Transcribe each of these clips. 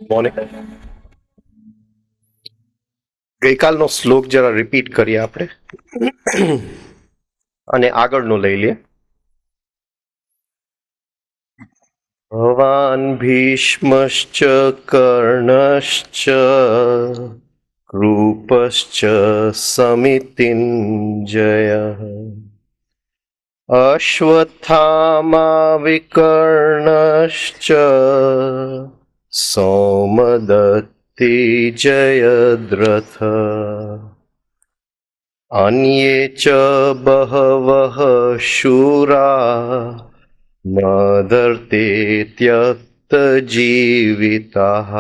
Morning. ગઈકાલનો શ્લોક જરા repeat કરીએ આપણે અને આગળનો લઈ લઈએ. ભવાન ભીષ્મશ્ચ કર્ણશ્ચ કૃપશ્ચ સમિતિંજય અશ્વત્થામા વિકર્ણશ્ચ સૌમદત્તિ જયદ્રથ અન્યે ચ બહવઃ શૂરા મદર્તે ત્યક્તજીવિતાઃ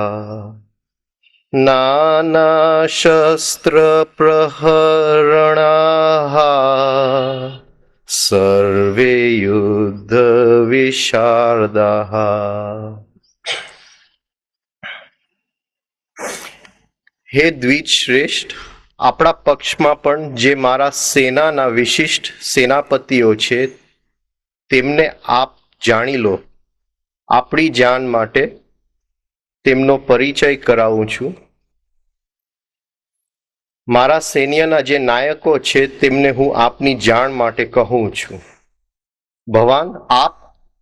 નાનાશસ્ત્રપ્રહરણાઃ સર્વે યુદ્ધ વિશારદાઃ. હે દ્વિજ શ્રેષ્ઠ, આપણા પક્ષમાં પણ જે મારા સેનાના વિશિષ્ટ સેનાપતિઓ છે તેમને આપ જાણી લો. આપણી જાન માટે તેમનો પરિચય કરાવું છું. મારા સૈન્યના જે નાયકો છે તેમને હું આપની જાણ માટે કહું છું. ભવાન, આપ,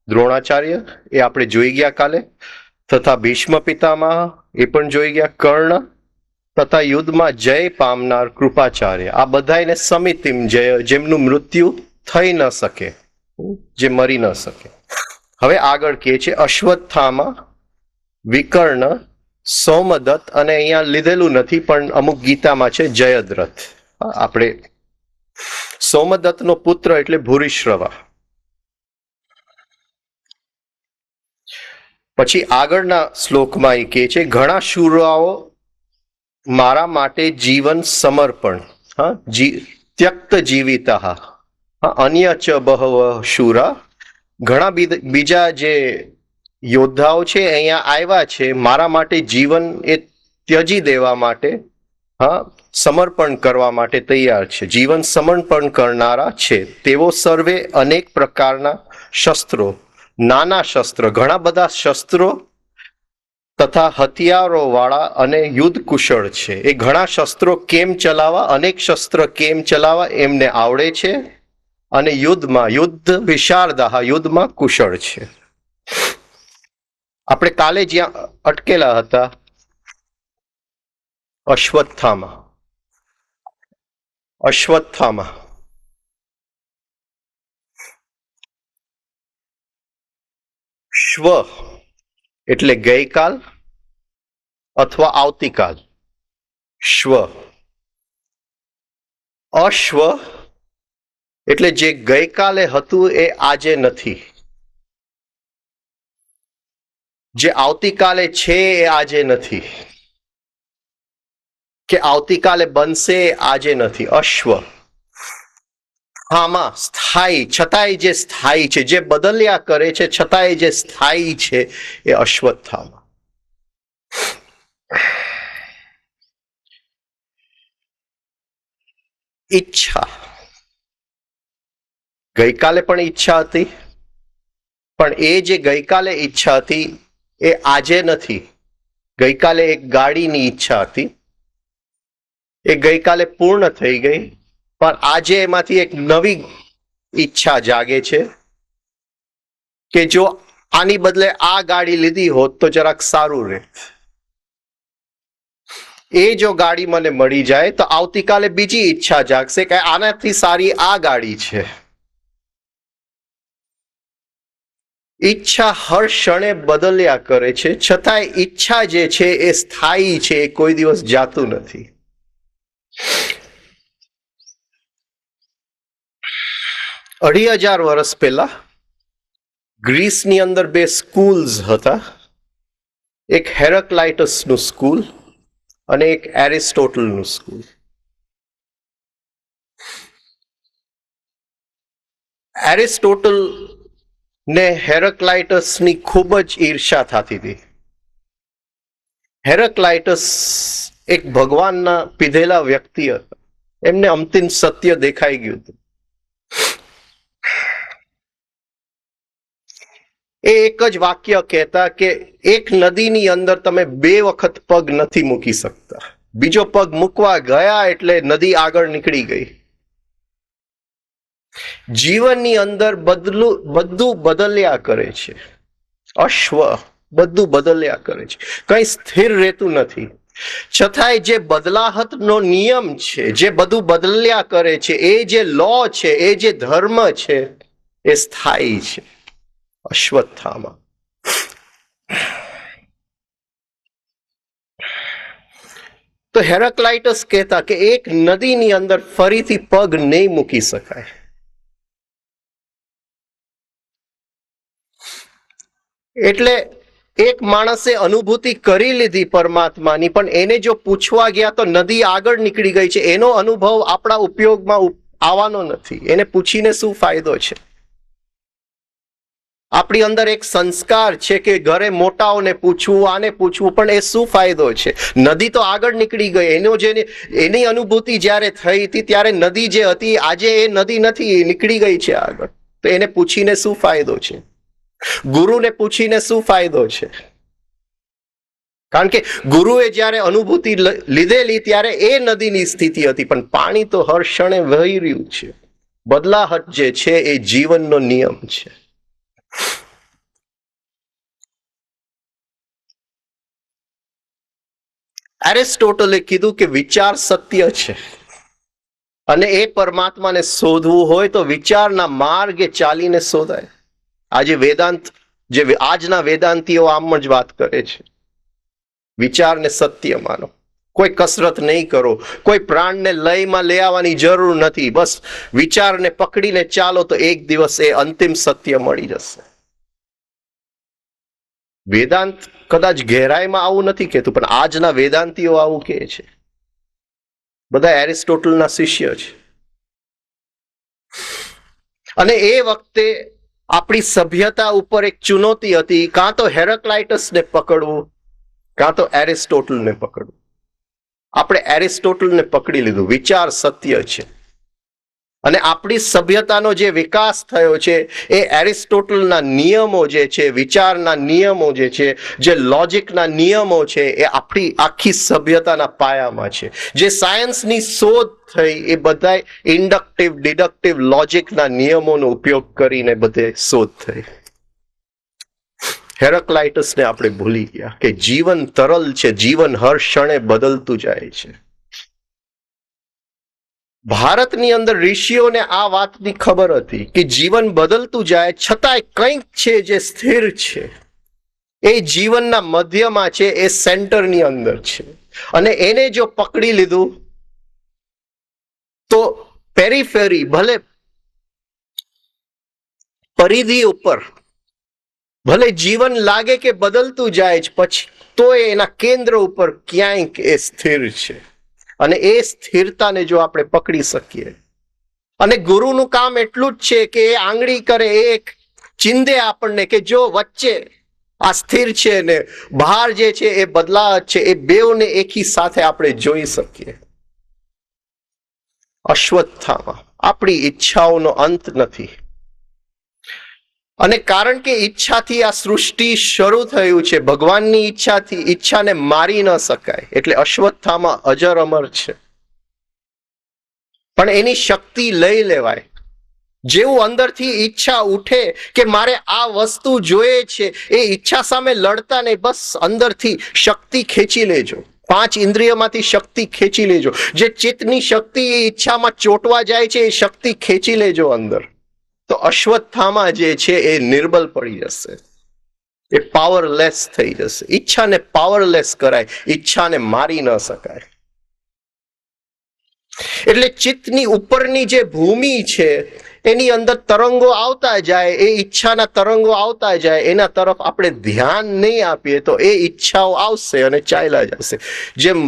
દ્રોણાચાર્ય એ આપણે જોઈ ગયા કાલે, તથા ભીષ્મ પિતામહ એ પણ જોઈ ગયા, કર્ણ તથા યુદ્ધમાં જય પામનાર કૃપાચાર્ય, આ બધાને સમિતિમ જય, જેમનું મૃત્યુ થઈ ન શકે, જે મરી ન શકે. હવે આગળ કહે છે અશ્વત્થામા, વિકર્ણ, સૌમદત્ત, અને અહીંયા લીધેલું નથી પણ અમુક ગીતામાં છે જયદ્રથ. આપણે સૌમદત્તનો પુત્ર એટલે ભૂરિશ્રવા. પછી આગળના શ્લોકમાં એ કહે છે ઘણા શૂરાઓ મારા માટે જીવન સમર્પણ, ત્યક્ત જીવિતા, અન્ય ચ બહવ શૂરા, ઘણા બીજા જે યોદ્ધાઓ છે અહીંયા આવ્યા છે મારા માટે જીવન એ ત્યજી દેવા માટે, સમર્પણ કરવા માટે તૈયાર છે, જીવન સમર્પણ કરનારા છે. તેઓ સર્વે અનેક પ્રકારના શસ્ત્રો, નાના શસ્ત્ર, ઘણા બધા શસ્ત્રો તથા હથિયારો વાળા અને યુદ્ધ કુશળ છે. એ ઘણા શસ્ત્રો કેમ ચલાવવા, અનેક શસ્ત્ર કેમ ચલાવવા એમને આવડે છે, અને યુદ્ધમાં યુદ્ધ વિશારદા, યુદ્ધમાં કુશળ છે. આપણે કાલે જ્યાં અટકેલા હતા અશ્વત્થામા. અશ્વત્થામા શ્વ એટલે ગઈકાલ અથવા આવતીકાલ, શ્વ. અશ્વ એટલે જે ગઈકાલે હતું એ આજે નથી, જે આવતીકાલે છે એ આજે નથી, કે આવતીકાલે બનશે એ આજે નથી. અશ્વ આમાં સ્થાયી, છતાંય જે સ્થાયી છે, જે બદલ્યા કરે છે છતાંય જે સ્થાયી છે એ અશ્વત્થામા. ઈચ્છા, ગઈકાલે પણ ઈચ્છા હતી, પણ એ જે ગઈકાલે ઈચ્છા હતી એ આજે નથી. ગઈકાલે એક ગાડીની ઈચ્છા હતી, એ ગઈકાલે પૂર્ણ થઈ ગઈ, પણ આજે એમાંથી એક નવી ઈચ્છા જાગે છે કે જો આની બદલે આ ગાડી લીધી હોત તો જરાક સારું રહે. એ જો ગાડી મને મળી જાય તો આવતીકાલે બીજી ઈચ્છા જાગશે કે આનાથી સારી આ ગાડી છે. ઈચ્છા હર ક્ષણે બદલ્યા કરે છે, છતાંય ઈચ્છા જે છે એ સ્થાયી છે, એ કોઈ દિવસ જાતું નથી. અઢી હજાર વર્ષ પહેલા ગ્રીસની અંદર બે સ્કૂલ્સ હતા, એક હેરકલાઇટસનું સ્કૂલ અને એક એરિસ્ટોટલનું સ્કૂલ. એરિસ્ટોટલ ને હેરકલાઇટસની ખૂબ જ ઈર્ષા થતી હતી. હેરકલાઇટસ એક ભગવાનના પીધેલા વ્યક્તિ હતા, એમને અંતિમ સત્ય દેખાઈ ગયું હતું. એ એક જ વાક્ય કહેતા કે એક નદીની અંદર તમે 2 વખત પગ નથી મૂકી શકતા. બીજો પગ મૂકવા ગયા એટલે નદી આગળ નીકળી ગઈ. જીવનની અંદર બધું બદલ્યા કરે છે. અશ્વ બધું બદલ્યા કરે છે, કઈ સ્થિર રહેતું નથી. છતાંય જે બદલાહટનો નિયમ છે, જે બધું બદલ્યા કરે છે, એ જે લો છે, એ જે ધર્મ છે, એ સ્થાયી છે. અશ્વત્થામા. તો હેરાક્લાઇટસ કહેતા કે એક નદીની અંદર ફરીથી પગ નહીં મૂકી શકાય. એટલે એક માણસે અનુભૂતિ કરી લીધી પરમાત્માની, પણ એને જો પૂછવા ગયા તો નદી આગળ નીકળી ગઈ છે. એનો અનુભવ આપણા ઉપયોગમાં આવવાનો નથી. એને પૂછીને શું ફાયદો છે? આપણી અંદર એક સંસ્કાર છે કે ઘરે મોટાઓને પૂછવું, આને પૂછવું, પણ એ શું ફાયદો છે? નદી તો આગળ નીકળી ગઈ. એની અનુભૂતિ જ્યારે થઈ હતી ત્યારે નદી જે હતી આજે એ નદી નથી, એ નીકળી ગઈ છે આગળ. તો એને પૂછીને શું ફાયદો છે? ગુરુને પૂછીને શું ફાયદો છે? કારણ કે ગુરુએ જ્યારે અનુભૂતિ લીધેલી ત્યારે એ નદીની સ્થિતિ હતી, પણ પાણી તો હર ક્ષણે વહી રહ્યું છે. બદલાહટ જે છે એ જીવનનો નિયમ છે. એરિસ્ટોટલે કીધું કે વિચાર સત્ય છે, અને એ પરમાત્માને શોધવું હોય તો વિચારના માર્ગે ચાલીને શોધાય. આજે વેદાંત જે આજના વેદાંતીઓ આમ જ વાત કરે છે, વિચારને સત્ય માનો, કોઈ કસરત નહીં કરો, કોઈ પ્રાણને લયમાં લઈ આવવાની જરૂર નથી, બસ વિચારને પકડીને ચાલો તો એક દિવસ એ અંતિમ સત્ય મળી જશે. વેદાંત કદાચ ગહેરાઈમાં આવું નથી કહેતું, પણ આજના વેદાંતીઓ આવું કહે છે. બધા એરિસ્ટોટલના શિષ્ય છે. અને એ વખતે આપણી સભ્યતા ઉપર એક ચુનૌતી હતી, કાં તો હેરાક્લાઇટસને પકડવું, કાં તો એરિસ્ટોટલને પકડવું. આપણે એરિસ્ટોટલને પકડી લીધું. વિચાર સત્ય છે. અને આપણી સભ્યતાનો જે વિકાસ થયો છે એ એરિસ્ટોટલના નિયમો જે છે, વિચારના નિયમો જે છે, જે લોજિકના નિયમો છે, એ આપણી આખી સભ્યતાના પાયામાં છે. જે સાયન્સની શોધ થઈ એ બધા ઇન્ડક્ટિવ ડિડક્ટિવ લોજિકના નિયમોનો ઉપયોગ કરીને બધે શોધ થઈ. હેરાક્લાઇટસને આપણે ભૂલી ગયા કે જીવન તરલ છે, જીવન હર ક્ષણે બદલતું જાય છે. ભારતની અંદર ઋષિઓને આ વાતની ખબર હતી કે જીવન બદલતું જાય, છતાંય કંઈક છે જે સ્થિર છે. એ જીવનના મધ્યમાં છે, એ સેન્ટરની અંદર છે. અને એને જો પકડી લીધું તો પેરીફેરી, ભલે પરિધિ ઉપર ભલે જીવન લાગે કે બદલતું જાય છે, પછી તો એના કેન્દ્ર ઉપર ક્યાંક એ સ્થિર છે. અને એ સ્થિરતાને જો આપણે પકડી શકીએ, અને ગુરુનું કામ એટલું જ છે કે એ આંગળી કરે, એક ચિંધે આપણને કે જો વચ્ચે આ સ્થિર છે ને બહાર જે છે એ બદલાવ છે, એ બેવને એકી સાથે આપણે જોઈ શકીએ. અશ્વત્થામા. આપણી ઈચ્છાઓનો અંત નથી. અને કારણ કે ઈચ્છાથી આ સૃષ્ટિ શરૂ થયું છે, ભગવાનની ઈચ્છાથી, ઈચ્છાને મારી ન શકાય, એટલે અશ્વત્થામા અજર અમર છે. પણ એની શક્તિ લઈ લેવાય. જેવું અંદરથી ઈચ્છા ઉઠે કે મારે આ વસ્તુ જોઈએ છે, એ ઈચ્છા સામે લડતા નહીં, બસ અંદરથી શક્તિ ખેંચી લેજો. 5 ઇન્દ્રિયમાંથી શક્તિ ખેંચી લેજો. જે ચિત્તની શક્તિ એ ઈચ્છામાં ચોંટવા જાય છે, એ શક્તિ ખેંચી લેજો અંદર. તો અશ્વત્થામા જે છે એ નિર્બલ પડી જશે, એ પાવરલેસ થઈ જશે. ઈચ્છાને પાવરલેસ કરાય, ઈચ્છાને મારી ન શકાય. એટલે ચિત્તની ઉપરની જે ભૂમિ છે એની અંદર તરંગો આવતા જાય, એ ઈચ્છાના તરંગો આવતા જાય, એના તરફ આપણે ધ્યાન નહીં આપીએ તો એ ઈચ્છાઓ આવશે અને ચાલ્યા જશે. જેમ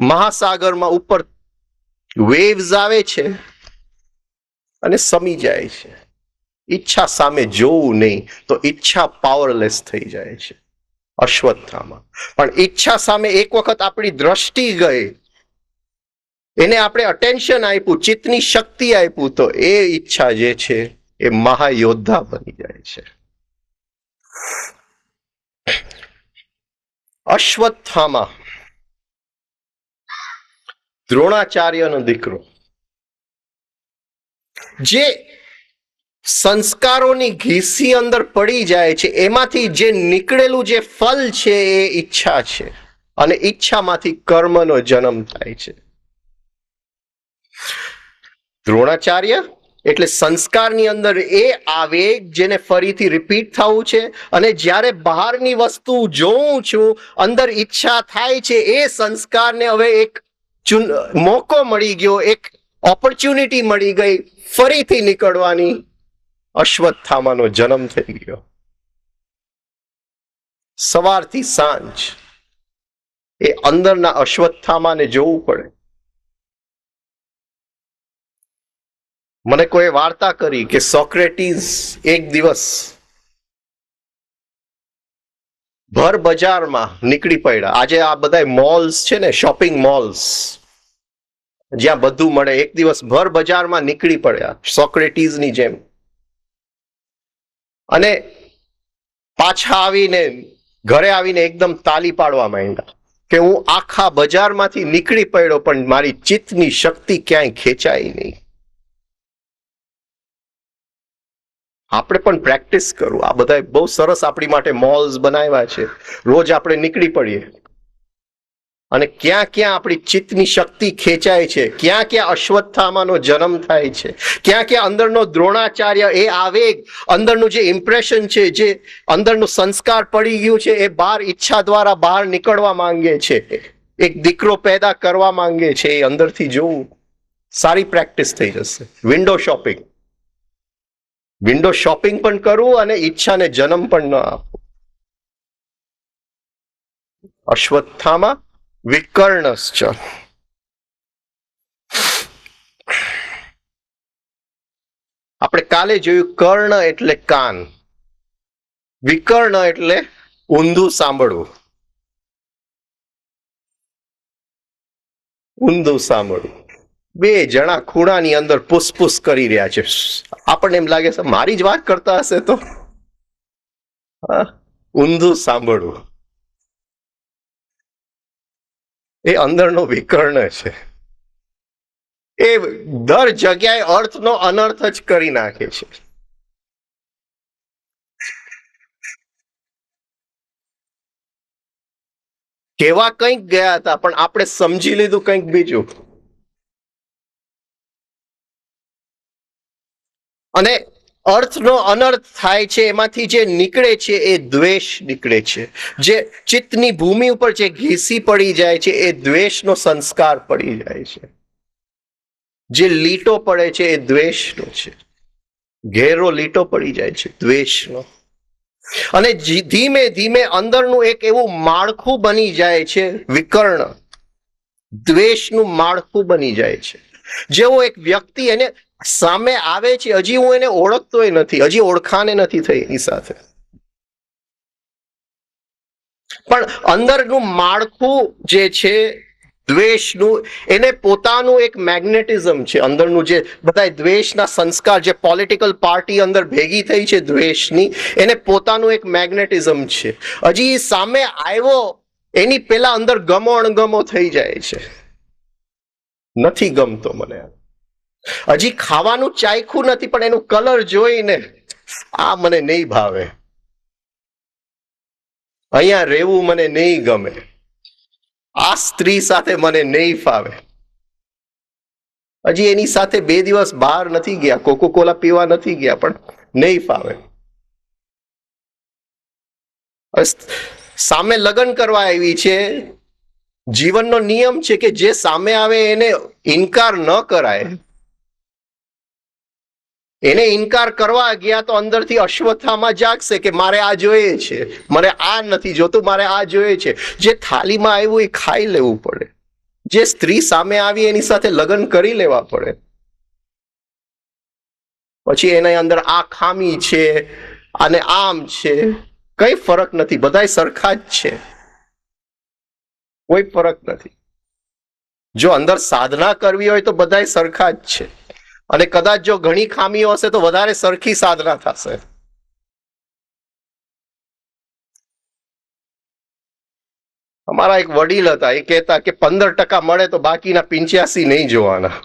મહાસાગરમાં ઉપર વેવ્સ આવે છે અને સમી જાય છે. ઈચ્છા સામે જોવું નહીં તો ઈચ્છા પાવરલેસ થઈ જાય છે. અશ્વત્થામા. પણ ઈચ્છા સામે એક વખત આપણી દ્રષ્ટિ ગઈ, એને આપણે અટેન્શન આપ્યું, ચિત્તની શક્તિ આપ્યું, તો એ ઈચ્છા જે છે એ મહાયોદ્ધા બની જાય છે. અશ્વત્થામા દ્રોણાચાર્યનો દીકરો, જે સંસ્કારોની ઘીસી અંદર પડી જાય છે, એમાંથી જે નીકળેલું જે ફલ છે એ ઈચ્છા છે, અને ઈચ્છામાંથી કર્મનો જન્મ થાય છે. દ્રોણાચાર્ય એટલે સંસ્કારની અંદર એ આવેગ જેને ફરીથી રિપીટ થવું છે, અને જ્યારે બહારની વસ્તુ જોઉં છું, અંદર ઈચ્છા થાય છે, એ સંસ્કારને હવે એક મોકો મળી ગયો, એક ઓપોર્ચ્યુનિટી મળી ગઈ ફરીથી નીકળવાની. અશ્વત્થામાનો જન્મ થઈ ગયો. સવારથી સાંજ એ અંદરના અશ્વત્થામાને જોવું પડે. મને કોઈ વાર્તા કરી કે સોક્રેટીસ એક દિવસ ભર બજારમાં નીકળી પડ્યા. આજે આ બધા મોલ્સ છે ને, શોપિંગ મોલ્સ જ્યાં બધું મળે, એક દિવસ ભર બજારમાં નીકળી પડ્યા સોક્રેટીસની જેમ, અને પાછા આવીને ઘરે આવીને એકદમ તાલી પાડવા માંડ્યા કે હું આખા બજારમાંથી નીકળી પડ્યો, પણ મારી ચિત્તની શક્તિ ક્યાંય ખેંચાઈ નહીં. આપણે પણ પ્રેક્ટિસ કરવું. આ બધા બહુ સરસ આપણી માટે મોલ્સ બનાવ્યા છે, રોજ આપણે નીકળી પડીએ, અને ક્યાં ક્યાં આપણી ચિત્તની શક્તિ ખેંચાય છે, ક્યાં ક્યાં અશ્વત્થામાનો જન્મ થાય છે, ક્યાં ક્યાં અંદરનો દ્રોણાચાર્ય, એ આવેગ, અંદરનું જે ઇમ્પ્રેશન છે, જે અંદરનું સંસ્કાર પડી ગયું છે, એ બહાર ઈચ્છા દ્વારા બહાર નીકળવા માંગે છે, એક દીકરો પેદા કરવા માંગે છે, એ અંદરથી જોવું. સારી પ્રેક્ટિસ થઈ જશે. વિન્ડો શોપિંગ પણ કરવું અને ઈચ્છાને જન્મ પણ ન આપવું. અશ્વત્થામા વિકર્ણશ્ચ. આપણે કાલે જોયું કર્ણ એટલે કાન, વિકર્ણ એટલે ઊંધું સાંભળવું. ઊંધું સાંભળવું. બે જણા ખૂણાની અંદર પુસપુસ કરી રહ્યા છે. આપણને એમ લાગે છે મારી જ વાત કરતા હશે, તો ઊંધું સાંભળવું એ અંદરનો વિકર્ણ છે. એ દર જગ્યાએ અર્થનો અનર્થ જ કરી નાખે છે. કેવા કંઈક ગયા હતા, પણ આપણે સમજી લીધું કંઈક બીજું. અને અર્થનો અનર્થ થાય છે, એમાંથી જે નીકળે છે એ દ્વેષ નીકળે છે. જે ચિત્તની ભૂમિ ઉપર જે ઘીસી પડી જાય છે, એ દ્વેષનો સંસ્કાર પડી જાય છે. જે લીટો પડે છે એ દ્વેષનો છે. ઘેરો લીટો પડી જાય છે દ્વેષનો. અને ધીમે ધીમે અંદરનું એક એવું માળખું બની જાય છે, વિકર્ણ, દ્વેષનું માળખું બની જાય છે. જેવો એક વ્યક્તિ એને સામે આવે છે, હજી હું એને ઓળખતોય નથી, હજી ઓળખાને નથી થઈ એની સાથે, પણ અંદરનું માળખું જે છે દ્વેષનું, એને પોતાનું એક મેગ્નેટિઝમ છે. અંદરનું જે બધા દ્વેષના સંસ્કાર, જે પોલિટિકલ પાર્ટી અંદર ભેગી થઈ છે દ્વેષની, એને પોતાનું એક મેગ્નેટિઝમ છે. હજી સામે આવ્યો એની પેલા અંદર ગમો અણગમો થઈ જાય છે. નથી ગમતો મને, હજી ખાવાનું ચાખ્યું નથી, પણ એનું કલર જોઈને આ મને નહીં ભાવે, અહીંયા રહેવું મને નહીં ગમે, આ સ્ત્રી સાથે મને નહીં ફાવે. હજી એની સાથે 2 દિવસ બહાર નથી ગયા, કોકોકોલા પીવા નથી ગયા, પણ નહીં ફાવે. સામે લગ્ન કરવા આવી છે. જીવનનો નિયમ છે કે જે સામે આવે એને ઇનકાર ન કરાય. એને ઇનકાર કરવા ગયા તો અંદરથી અશ્વત્થામા જાગશે કે મારે આ જોઈએ છે, મારે આ નથી જોતું, મારે આ જોઈએ છે. જે થાળીમાં આવ્યું એ ખાઈ લેવું પડે. જે સ્ત્રી સામે આવી એની સાથે લગ્ન કરી લેવા પડે. પછી એના અંદર આ ખામી છે અને આમ છે, કઈ ફરક નથી, બધાય સરખા જ છે, કોઈ ફરક નથી. જો અંદર સાધના કરવી હોય તો બધાય સરખા જ છે, અને કદાચ જો ઘણી ખામીઓ હશે તો વધારે સરખી સાધના થશે. અમારા એક વડીલ હતા, એ કહેતા કે 15% મળે તો બાકીના 85 નહીં જોવાના.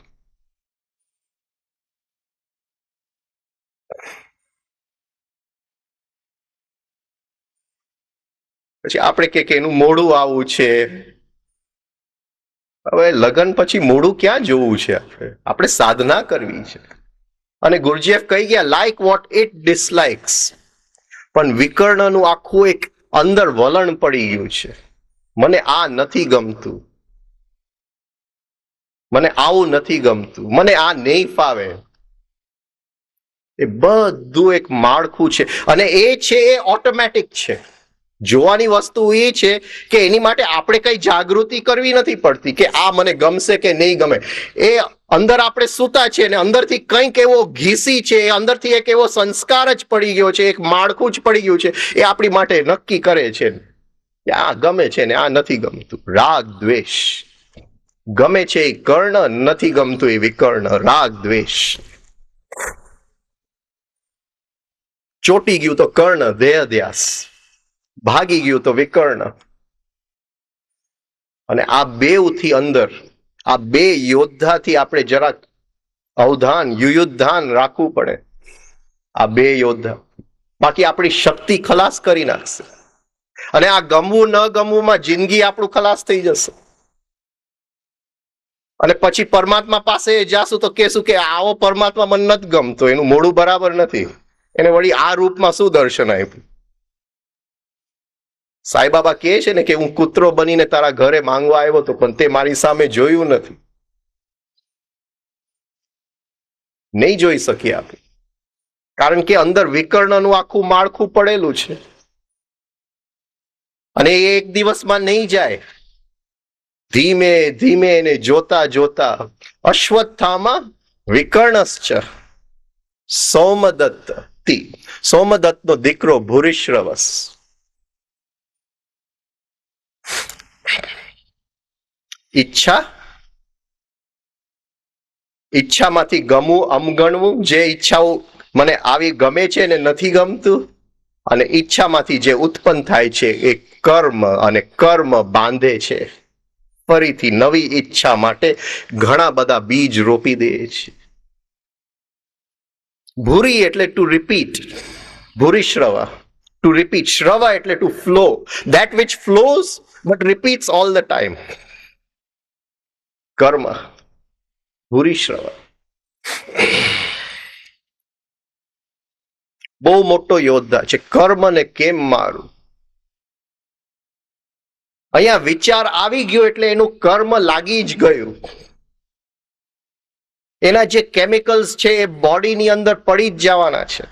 પછી આપણે કે એનું મોડું આવું છે. હવે લગ્ન પછી મોડું ક્યાં જોવું છે? આપણે સાધના કરવી છે. અને ગુરુજીએફ કહી ગયા લાઈક વોટ ઇટ ડિસલાઇક્સ. પણ વિકર્ણનું આખું એક અંદર વલણ પડી ગયું છે. મને આ નથી ગમતું, મને આવું નથી ગમતું, મને આ નહીં ફાવે. એ બધું એક માળખું છે અને એ છે એ ઓટોમેટિક છે. જોવાની વસ્તુ એ છે કે એની માટે આપણે કઈ જાગૃતિ કરવી નથી પડતી કે આ મને ગમશે કે નહીં ગમે. એ અંદર આપણે સૂતા છે ને અંદરથી કંઈક એવો ઘીસી છે, અંદરથી એક એવો સંસ્કાર જ પડી ગયો છે, એક માળખું જ પડી ગયું છે. એ આપણી માટે નક્કી કરે છે કે આ ગમે છે ને આ નથી ગમતું. રાગ દ્વેષ. ગમે છે એ કર્ણ, નથી ગમતું એ વિકર્ણ. રાગ દ્વેષ. ચોટી ગયું તો કર્ણ, દેહ ધ્યાસ. ભાગી ગયું તો વિકર્ણ. અને આ બેઉથી અંદર, આ બે યોદ્ધાથી આપણે જરાક અવધાન, યુયુદ્ધાન રાખવું પડે. આ બે યોદ્ધા, બાકી આપણી શક્તિ ખલાસ કરી નાખશે. અને આ ગમવું ન ગમવુંમાં જિંદગી આપણું ખલાસ થઈ જશે. અને પછી પરમાત્મા પાસે જાશું તો કેશું કે આવો પરમાત્મા મને નથી ગમતો, એનું મોઢું બરાબર નથી, એને વળી આ રૂપમાં શું દર્શન આપ્યું. સાંઈબાબા કહે છે ને કે હું કૂતરો બનીને તારા ઘરે માંગવા આવ્યો હતો, પણ તે મારી સામે જોયું નથી. નહીં જોઈ શકીએ આપણે, કારણ કે અંદર વિકર્ણનું આખું માળખું પડેલું છે. અને એ એક દિવસમાં નહીં જાય. ધીમે ધીમે એને જોતા જોતા અશ્વત્થામા વિકર્ણશ્ચ સોમદત્ત. સોમદત્તનો દીકરો ભૂરિશ્રવસ. ઈચ્છામાંથી ગમવું, અમગણવું. જે ઈચ્છાઓ મને આવી ગમે છે ને નથી ગમતું, અને ઈચ્છામાંથી જે ઉત્પન્ન થાય છે એ કર્મ, અને કર્મ બાંધે છે. ફરીથી નવી ઈચ્છા માટે ઘણા બધા બીજ રોપી દે છે. ભૂરી એટલે ટુ રિપીટ. ભૂરી શ્રવા, ટુ રિપીટ. શ્રવા એટલે to flow. That which flows but repeats all the time. કર્મ. ભૂરી શ્રવા. બહુ મોટો યોદ્ધા છે. કર્મને કેમ મારું? અહીંયા વિચાર આવી ગયો એટલે એનું કર્મ લાગી જ ગયું. એના જે કેમિકલ્સ છે એ બોડીની અંદર પડી જ જવાના છે.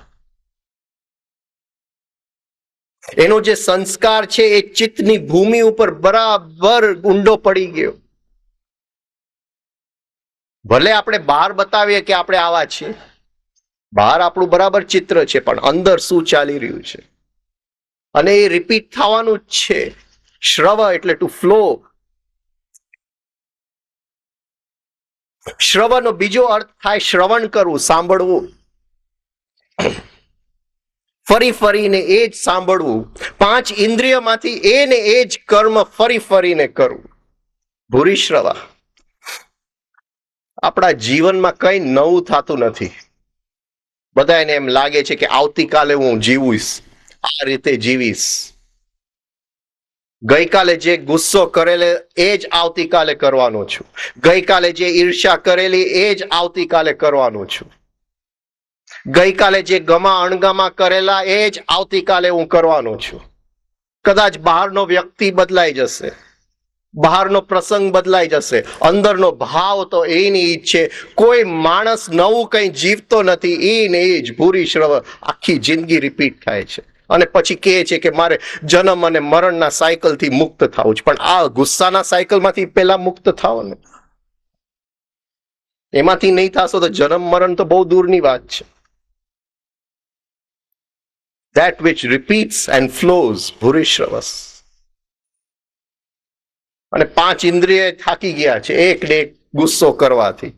એનો જે સંસ્કાર છે એ ચિત્તની ભૂમિ ઉપર બરાબર ઊંડો પડી ગયો. ભલે આપણે બહાર બતાવીએ કે આપણે આવા છીએ, બહાર આપણું બરાબર ચિત્ર છે, પણ અંદર શું ચાલી રહ્યું છે? અને એ રિપીટ થવાનું જ છે. શ્રવ એટલે ટુ ફ્લો. શ્રવણનો બીજો અર્થ થાય શ્રવણ કરવું, સાંભળવું. ફરી ફરીને એ જ સાંભળવું. 5 ઇન્દ્રિયમાંથી એ ને એ જ કર્મ ફરી ફરીને કરવું. ભૂરિશ્રવા. આપણા જીવનમાં કઈ નવું થતું નથી. બધાને એમ લાગે છે કે આવતીકાલે હું જીવીશ, આ રીતે જીવીશ. ગઈકાલે જે ગુસ્સો કરેલો એ જ આવતીકાલે કરવાનો છું. ગઈકાલે જે ઈર્ષ્યા કરેલી એ જ આવતીકાલે કરવાનો છું. ગઈકાલે જે ગમા અણગમા કરેલા એ જ આવતીકાલે હું કરવાનો છું. કદાચ બહારનો વ્યક્તિ બદલાઈ જશે, બહારનો પ્રસંગ બદલાઈ જશે, અંદરનો ભાવ તો એની જ છે. કોઈ માણસ નવું કઈ જીવતો નથી. એ ને એ જ ભૂરી શ્રવ આખી જિંદગી રિપીટ થાય છે. અને પછી કહે છે કે મારે જન્મ અને મરણના સાયકલથી મુક્ત થવું છે. પણ આ ગુસ્સાના સાયકલમાંથી પહેલા મુક્ત થાવ ને. એમાંથી નહીં થશો તો જન્મ મરણ તો બહુ દૂરની વાત છે. That which repeats and flows, ભૂરિશ્રવસ. અને 5 ઇન્દ્રિય થાકી ગયા છે એક ને એક ગુસ્સો કરવાથી,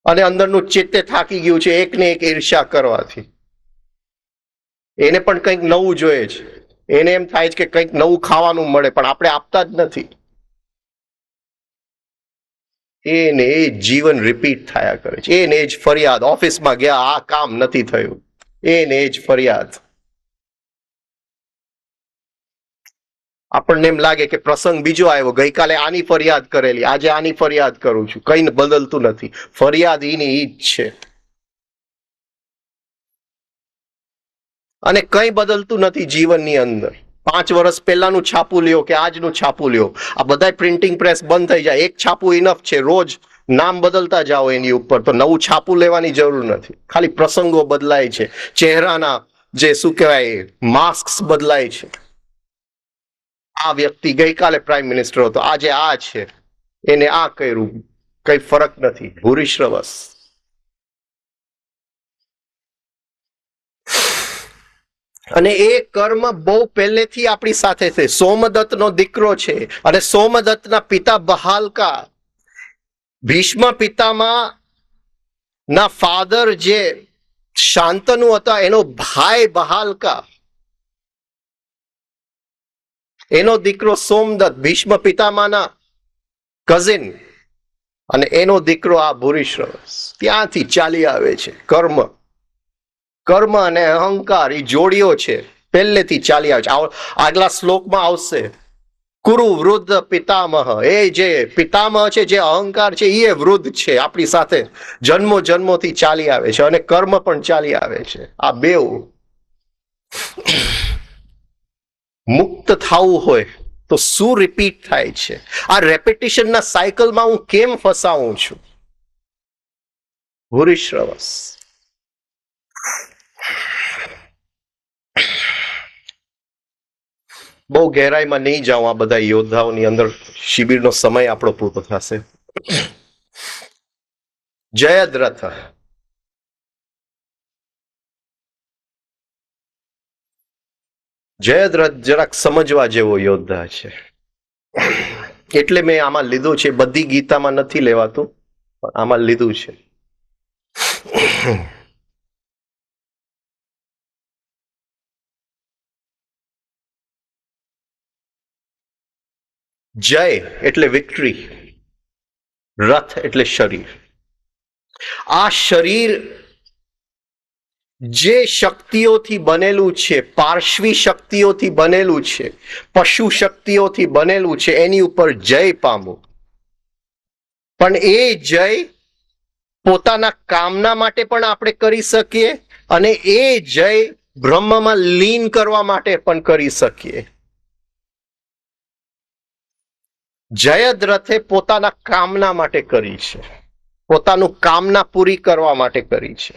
અને અંદરનું ચિત્તે થાકી ગયું છે એક ને એક ઈર્ષ્યા કરવાથી. એને પણ કંઈક નવું જોઈએ છે. એને એમ થાય છે કે કંઈક નવું ખાવાનું મળે, પણ આપણે આપતા જ નથી. એને એ જીવન રિપીટ થયા કરે છે. એને જ ફરિયાદ, ઓફિસમાં ગયા આ કામ નથી થયું, એને જ ફરિયાદ. આપણને એમ લાગે કે પ્રસંગ બીજો આવ્યો, ગઈકાલે આની ફરિયાદ કરેલી, આજે આની ફરિયાદ કરું છું, કઈ બદલતું નથી. ફરિયાદ એની ઈ જ છે અને કઈ બદલતું નથી જીવનની અંદર. 5 વર્ષ પહેલાનું છાપું લ્યો કે આજનું છાપું લ્યો, આ બધા પ્રિન્ટિંગ પ્રેસ બંધ થઈ જાય, એક છાપું ઇનફ છે. રોજ નામ બદલતા જાઓ એની ઉપર, તો નવું છાપું લેવાની જરૂર નથી. ખાલી પ્રસંગો બદલાય છે, ચહેરાના જે શું કહેવાય માસ્ક બદલાય છે. આ વ્યક્તિ ગઈકાલે પ્રાઇમ મિનિસ્ટર હતો, આજે આ છે, એને આ કર્યું, કઈ ફરક નથી. ભૂરિશ્રવસ. અને એ કર્મ બહુ પહેલેથી આપણી સાથે છે. સોમદત્તનો દીકરો છે અને સોમદત્તના પિતા બહાલકા, ભીષ્મ પિતામાં ના ફાધર જે શાંતનુ હતા, એનો ભાઈ બહાલકા, એનો દીકરો સોમદત્ત, ભીષ્મ પિતામાના કઝિન, અને એનો દીકરો આ ભૂરિશ્રવસ. ત્યાંથી ચાલી આવે છે કર્મ. કર્મ અને અહંકાર એ જોડીઓ છે, પહેલેથી ચાલી આવે છે. આગલા શ્લોકમાં આવશે કુરુ વૃદ્ધ પિતામહ. એ જે પિતામહ છે, જે અહંકાર છે, એ વૃદ્ધ છે, આપણી સાથે જન્મો જન્મોથી ચાલી આવે છે, અને કર્મ પણ ચાલી આવે છે. આ બેઉ મુક્ત થવું હોય તો શું રિપીટ થાય છે? આ રેપિટેશનના સાયકલમાં હું કેમ ફસાવું છું? ભૂરિશ્રવસ. બહુ ગહેરાઈમાં નહીં જાઉં આ બધા યોદ્ધાઓની અંદર, શિબિરનો સમય આપણો પૂરો થશે. જયદ્રથ. જયદ્રથ જરાક સમજવા જેવો યોદ્ધા છે, એટલે મેં આમાં લીધું છે. બધી ગીતામાં નથી લેવાતું, પણ આમાં લીધું છે. જય એટલે વિક્ટરી, રથ એટલે શરીર. આ શરીર જે શક્તિઓથી બનેલું છે, પાર્શ્વી શક્તિઓથી બનેલું છે, પશુ શક્તિઓથી બનેલું છે, એની ઉપર જય પામવું. પણ એ જય પોતાના કામના માટે પણ આપણે કરી શકીએ, અને એ જય બ્રહ્મમાં લીન કરવા માટે પણ કરી શકીએ. જયદ્રથે પોતાના કામના માટે કરી છે, પોતાનું કામના પૂરી કરવા માટે કરી છે.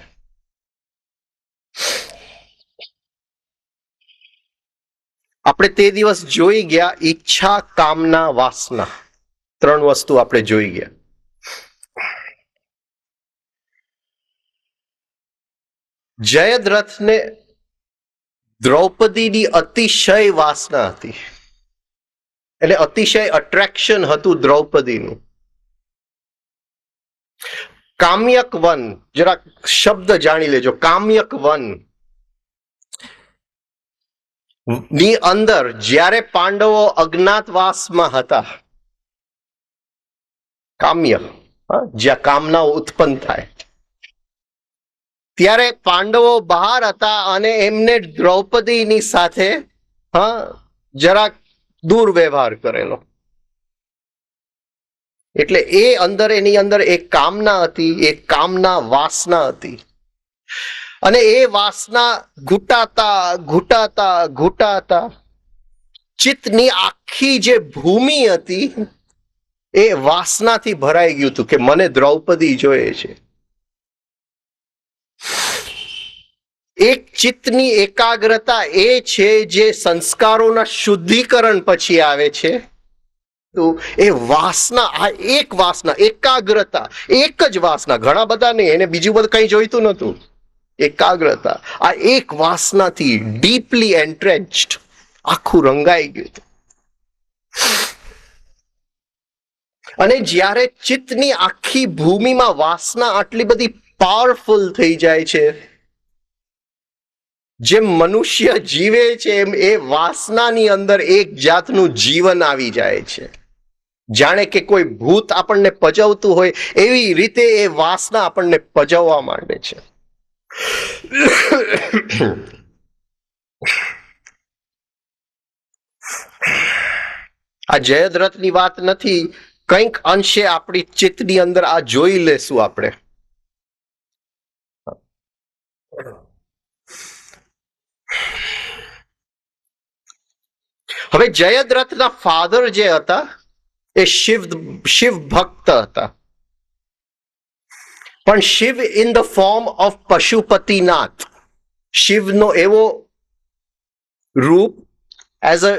આપણે તે દિવસ જોઈ ગયા ઈચ્છા, કામના, વાસના, 3 વસ્તુ આપણે જોઈ ગયા. જયદ્રથને દ્રૌપદીની અતિશય વાસના હતી, એટલે અતિશય અટ્રેક્શન હતું દ્રૌપદીનું. કામ્યક વન, જરાક શબ્દ જાણી લેજો. કામ્યક વન ની અંદર જ્યારે પાંડવો અજ્ઞાતવાસમાં હતા, કામ્ય જ્યાં કામનાઓ ઉત્પન્ન થાય, ત્યારે પાંડવો બહાર હતા અને એમને દ્રૌપદીની સાથે જરાક દુર્વ્યવહાર કરેલો. એટલે એ અંદર, એની અંદર એક કામના હતી, એક કામના વાસના હતી. અને એ વાસના ઘૂંટાતા ઘૂંટાતા ઘૂંટાતા ચિત્તની આખી જે ભૂમિ હતી એ વાસનાથી ભરાઈ ગયું હતું કે મને દ્રૌપદી જોઈએ છે. એક ચિત્તની એકાગ્રતા એ છે જે સંસ્કારોના શુદ્ધિકરણ પછી આવે છે. તો એ વાસના, આ એક વાસના, એકાગ્રતા, એક જ વાસના, ઘણા બધા નહીં, એને બીજું બધું કઈ જોઈતું નતું. એકાગ્રતા, આ એક વાસનાથી ડીપલી એન્ટ્રેન્ચ્ડ આખું રંગાઈ ગયું. અને જ્યારે ચિત્તની આખી ભૂમિમાં વાસના આટલી બધી પાવરફુલ થઈ જાય છે, જેમ મનુષ્ય જીવે છે એમ એ વાસનાની અંદર એક જાતનું જીવન આવી જાય છે. જાણે કે કોઈ ભૂત આપણને પજવતું હોય એવી રીતે એ વાસના આપણને પજવવા માંડે છે. આ જયદ્રથની વાત નથી, કંઈક અંશે આપણી ચિત્તની અંદર આ જોઈ લેશું આપણે. હવે જયદ્રથના ફાધર જે હતા એ શિવ ભક્ત હતા, પણ Shiv in the form of Pashupatinath. શિવનો એવો રૂપ એઝ અ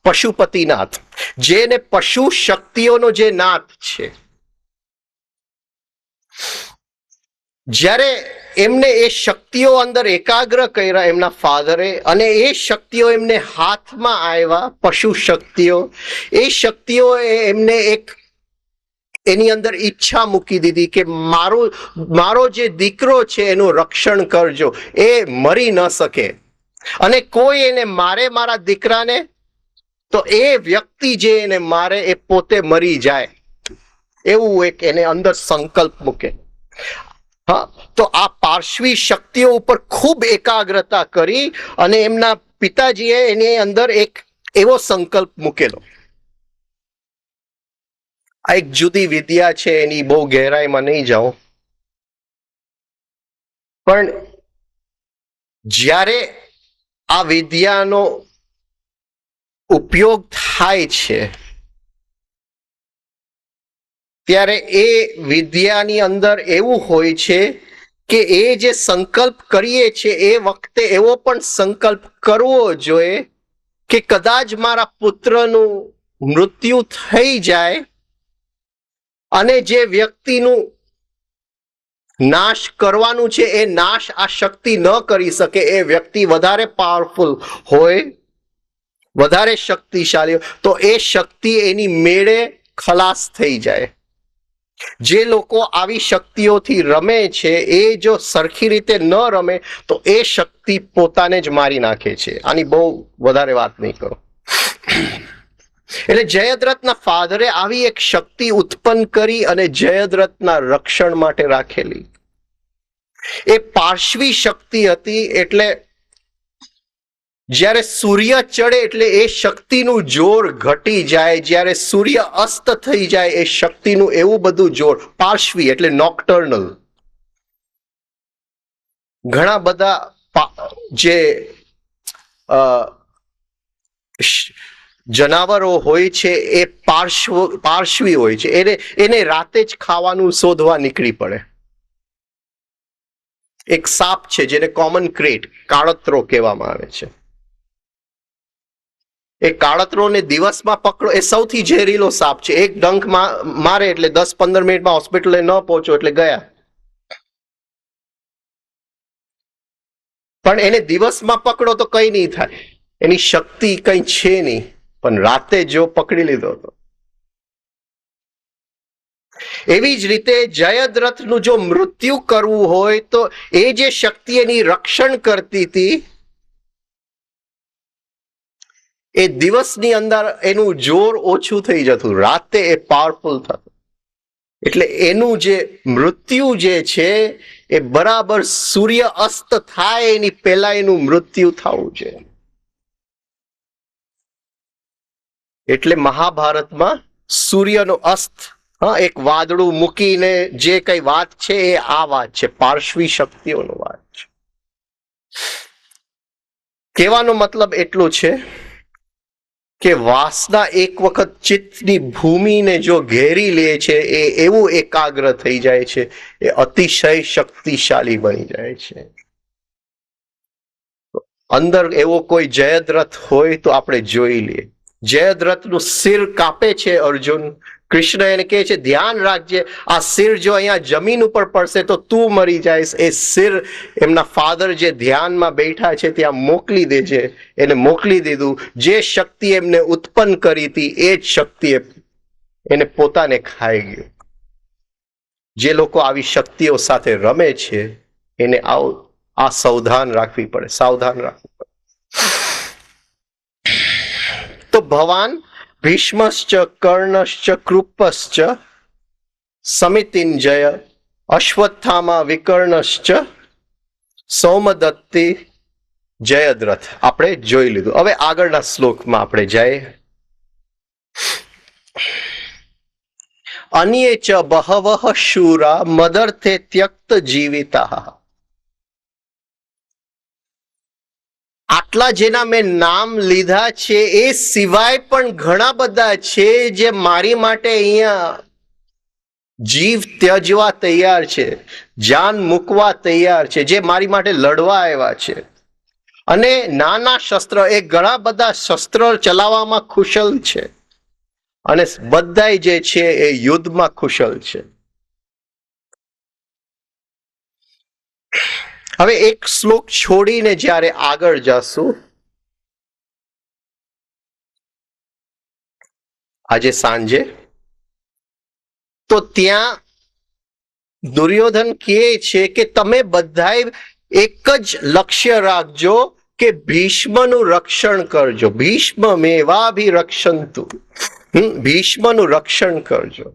પશુપતિનાથ, જેને પશુ શક્તિઓનો જે નાથ છે. જ્યારે એમને એ શક્તિઓ અંદર એકાગ્ર કર્યા એમના ફાધરે, અને એ શક્તિઓ એમને હાથમાં આવ્યા, પશુ શક્તિઓ, એ શક્તિઓ એમને એની અંદર ઈચ્છા મૂકી દીધી કે મારો જે દીકરો છે એનું રક્ષણ કરજો, એ મરી ન શકે, અને કોઈ એને મારે મારા દીકરાને તો એ વ્યક્તિ જે એને મારે એ પોતે મરી જાય, એવું એક એને અંદર સંકલ્પ મૂકે. હા, તો આ પાર્શ્વી શક્તિઓ ઉપર ખૂબ એકાગ્રતા કરી અને એમના પિતાજીએ એની અંદર એક એવો સંકલ્પ મૂકેલો. આ એક જુદી વિદ્યા છે, એની બહુ ગહેરાઈમાં નહીં જાઉં, પણ જ્યારે આ વિદ્યાનો ઉપયોગ થાય છે ત્યારે એ વિદ્યાની અંદર એવું હોય છે કે એ જે સંકલ્પ કરીએ છીએ એ વખતે એવો પણ સંકલ્પ કરવો જોઈએ કે કદાચ મારા પુત્રનું મૃત્યુ થઈ જાય અને જે વ્યક્તિનું નાશ કરવાનું છે એ નાશ આ શક્તિ ન કરી શકે, એ વ્યક્તિ વધારે પાવરફુલ હોય, વધારે શક્તિશાળી, તો એ શક્તિ એની મેળે ખલાસ થઈ જાય. જે લોકો આવી શક્તિઓથી રમે છે એ જો સરખી રીતે ન રમે તો એ શક્તિ પોતાને જ મારી નાખે છે. આની બહુ વધારે વાત નહીં કરો. એટલે જયદ્રથના ફાધરે આવી એક શક્તિ ઉત્પન્ન કરી અને જયદ્રથના રક્ષણ માટે રાખેલી. એ પાર્શ્વી શક્તિ હતી, એટલે જ્યારે સૂર્ય ચડે એટલે એ શક્તિનું જોર ઘટી જાય, જ્યારે સૂર્ય અસ્ત થઈ જાય એ શક્તિનું એવું બધું જોર. પાર્શ્વી એટલે નોક્ટર્નલ. ઘણા બધા જે જનાવરો હોય છે એ પાર્શ્વી હોય છે, એને રાતે જ ખાવાનું શોધવા નીકળી પડે. એક સાપ છે જેને કોમન ક્રેટ, કાળતરો કહેવામાં આવે છે. એ કાળતરોને દિવસમાં પકડો એ સૌથી ઝેરીલો સાપ છે. એક ડંખ મારે એટલે 10-15 મિનિટમાં હોસ્પિટલે ન પહોંચો એટલે ગયા. પણ એને દિવસમાં પકડો તો કઈ નહીં થાય, એની શક્તિ કઈ છે નહીં, પણ રાતે જો પકડી લીધો તો. એવી જ રીતે જયદ્રથનું જો મૃત્યુ કરવું હોય તો એ જે શક્તિ એની રક્ષણ કરતી હતી એ દિવસની અંદર એનું જોર ઓછું થઈ જતું, રાતે એ પાવરફુલ થતું. એટલે એનું જે મૃત્યુ જે છે એ બરાબર સૂર્ય અસ્ત થાય એની પહેલા એનું મૃત્યુ થવું છે. એટલે મહાભારતમાં સૂર્યનો અસ્ત, એક વાદળું મૂકીને જે કઈ વાત છે એ આ વાત છે, પાર્શ્વી શક્તિઓનો વાત છે. કહેવાનો મતલબ એટલો છે કે વાસના એક વખત ચિત્તની ભૂમિને જો ઘેરી લે છે એ એવું એકાગ્ર થઈ જાય છે, એ અતિશય શક્તિશાળી બની જાય છે. અંદર એવો કોઈ જયદ્રથ હોય તો આપણે જોઈ લઈએ. જયદ્રથનું સિર કાપે છે અર્જુન. કૃષ્ણ એને કહે છે ધ્યાન રાખજે, આ સિર જો અહીંયા જમીન ઉપર પડશે તો તું મરી જઈશ. એ સિર એમના ફાધર જે ધ્યાનમાં બેઠા છે ત્યાં મોકલી દેજે. એને મોકલી દીધું. જે શક્તિ એમને ઉત્પન્ન કરી હતી એ જ શક્તિ એને પોતાને ખાઈ ગયું. જે લોકો આવી શક્તિઓ સાથે રમે છે એને આવું આ સાવધાન રાખવી પડે, સાવધાન રાખવું પડે. તો ભવાન ભીષ્મશ્ચ કર્ણશ્ચ કૃપશ્ચ સમિતિંજય અશ્વત્થામા વિકર્ણશ્ચ સૌમદત્તિ જયદ્રથ આપણે જોઈ લીધું. હવે આગળના શ્લોકમાં આપણે જઈએ. અન્યે ચ બહવઃ શૂરા મદર્થે ત્યક્ત જીવિતા. આટલા જેના મેં નામ લીધા છે એ સિવાય પણ ઘણા બધા છે જે મારી માટે અહીંયા જીવ ત્યજવા તૈયાર છે, જાન મૂકવા તૈયાર છે, જે મારી માટે લડવા આવ્યા છે. અને નાના શસ્ત્ર, એ ઘણા બધા શસ્ત્ર ચલાવવામાં કુશળ છે અને બધાય જે છે એ યુદ્ધમાં કુશળ છે. હવે એક શ્લોક છોડીને જ્યારે આગળ જશું, આજે સાંજે, તો ત્યાં દુર્યોધન કહે છે કે તમે બધાય એક જ લક્ષ્ય રાખજો કે ભીષ્મનું રક્ષણ કરજો. ભીષ્મ મેવાભિરક્ષંતુ, ભીષ્મનું રક્ષણ કરજો.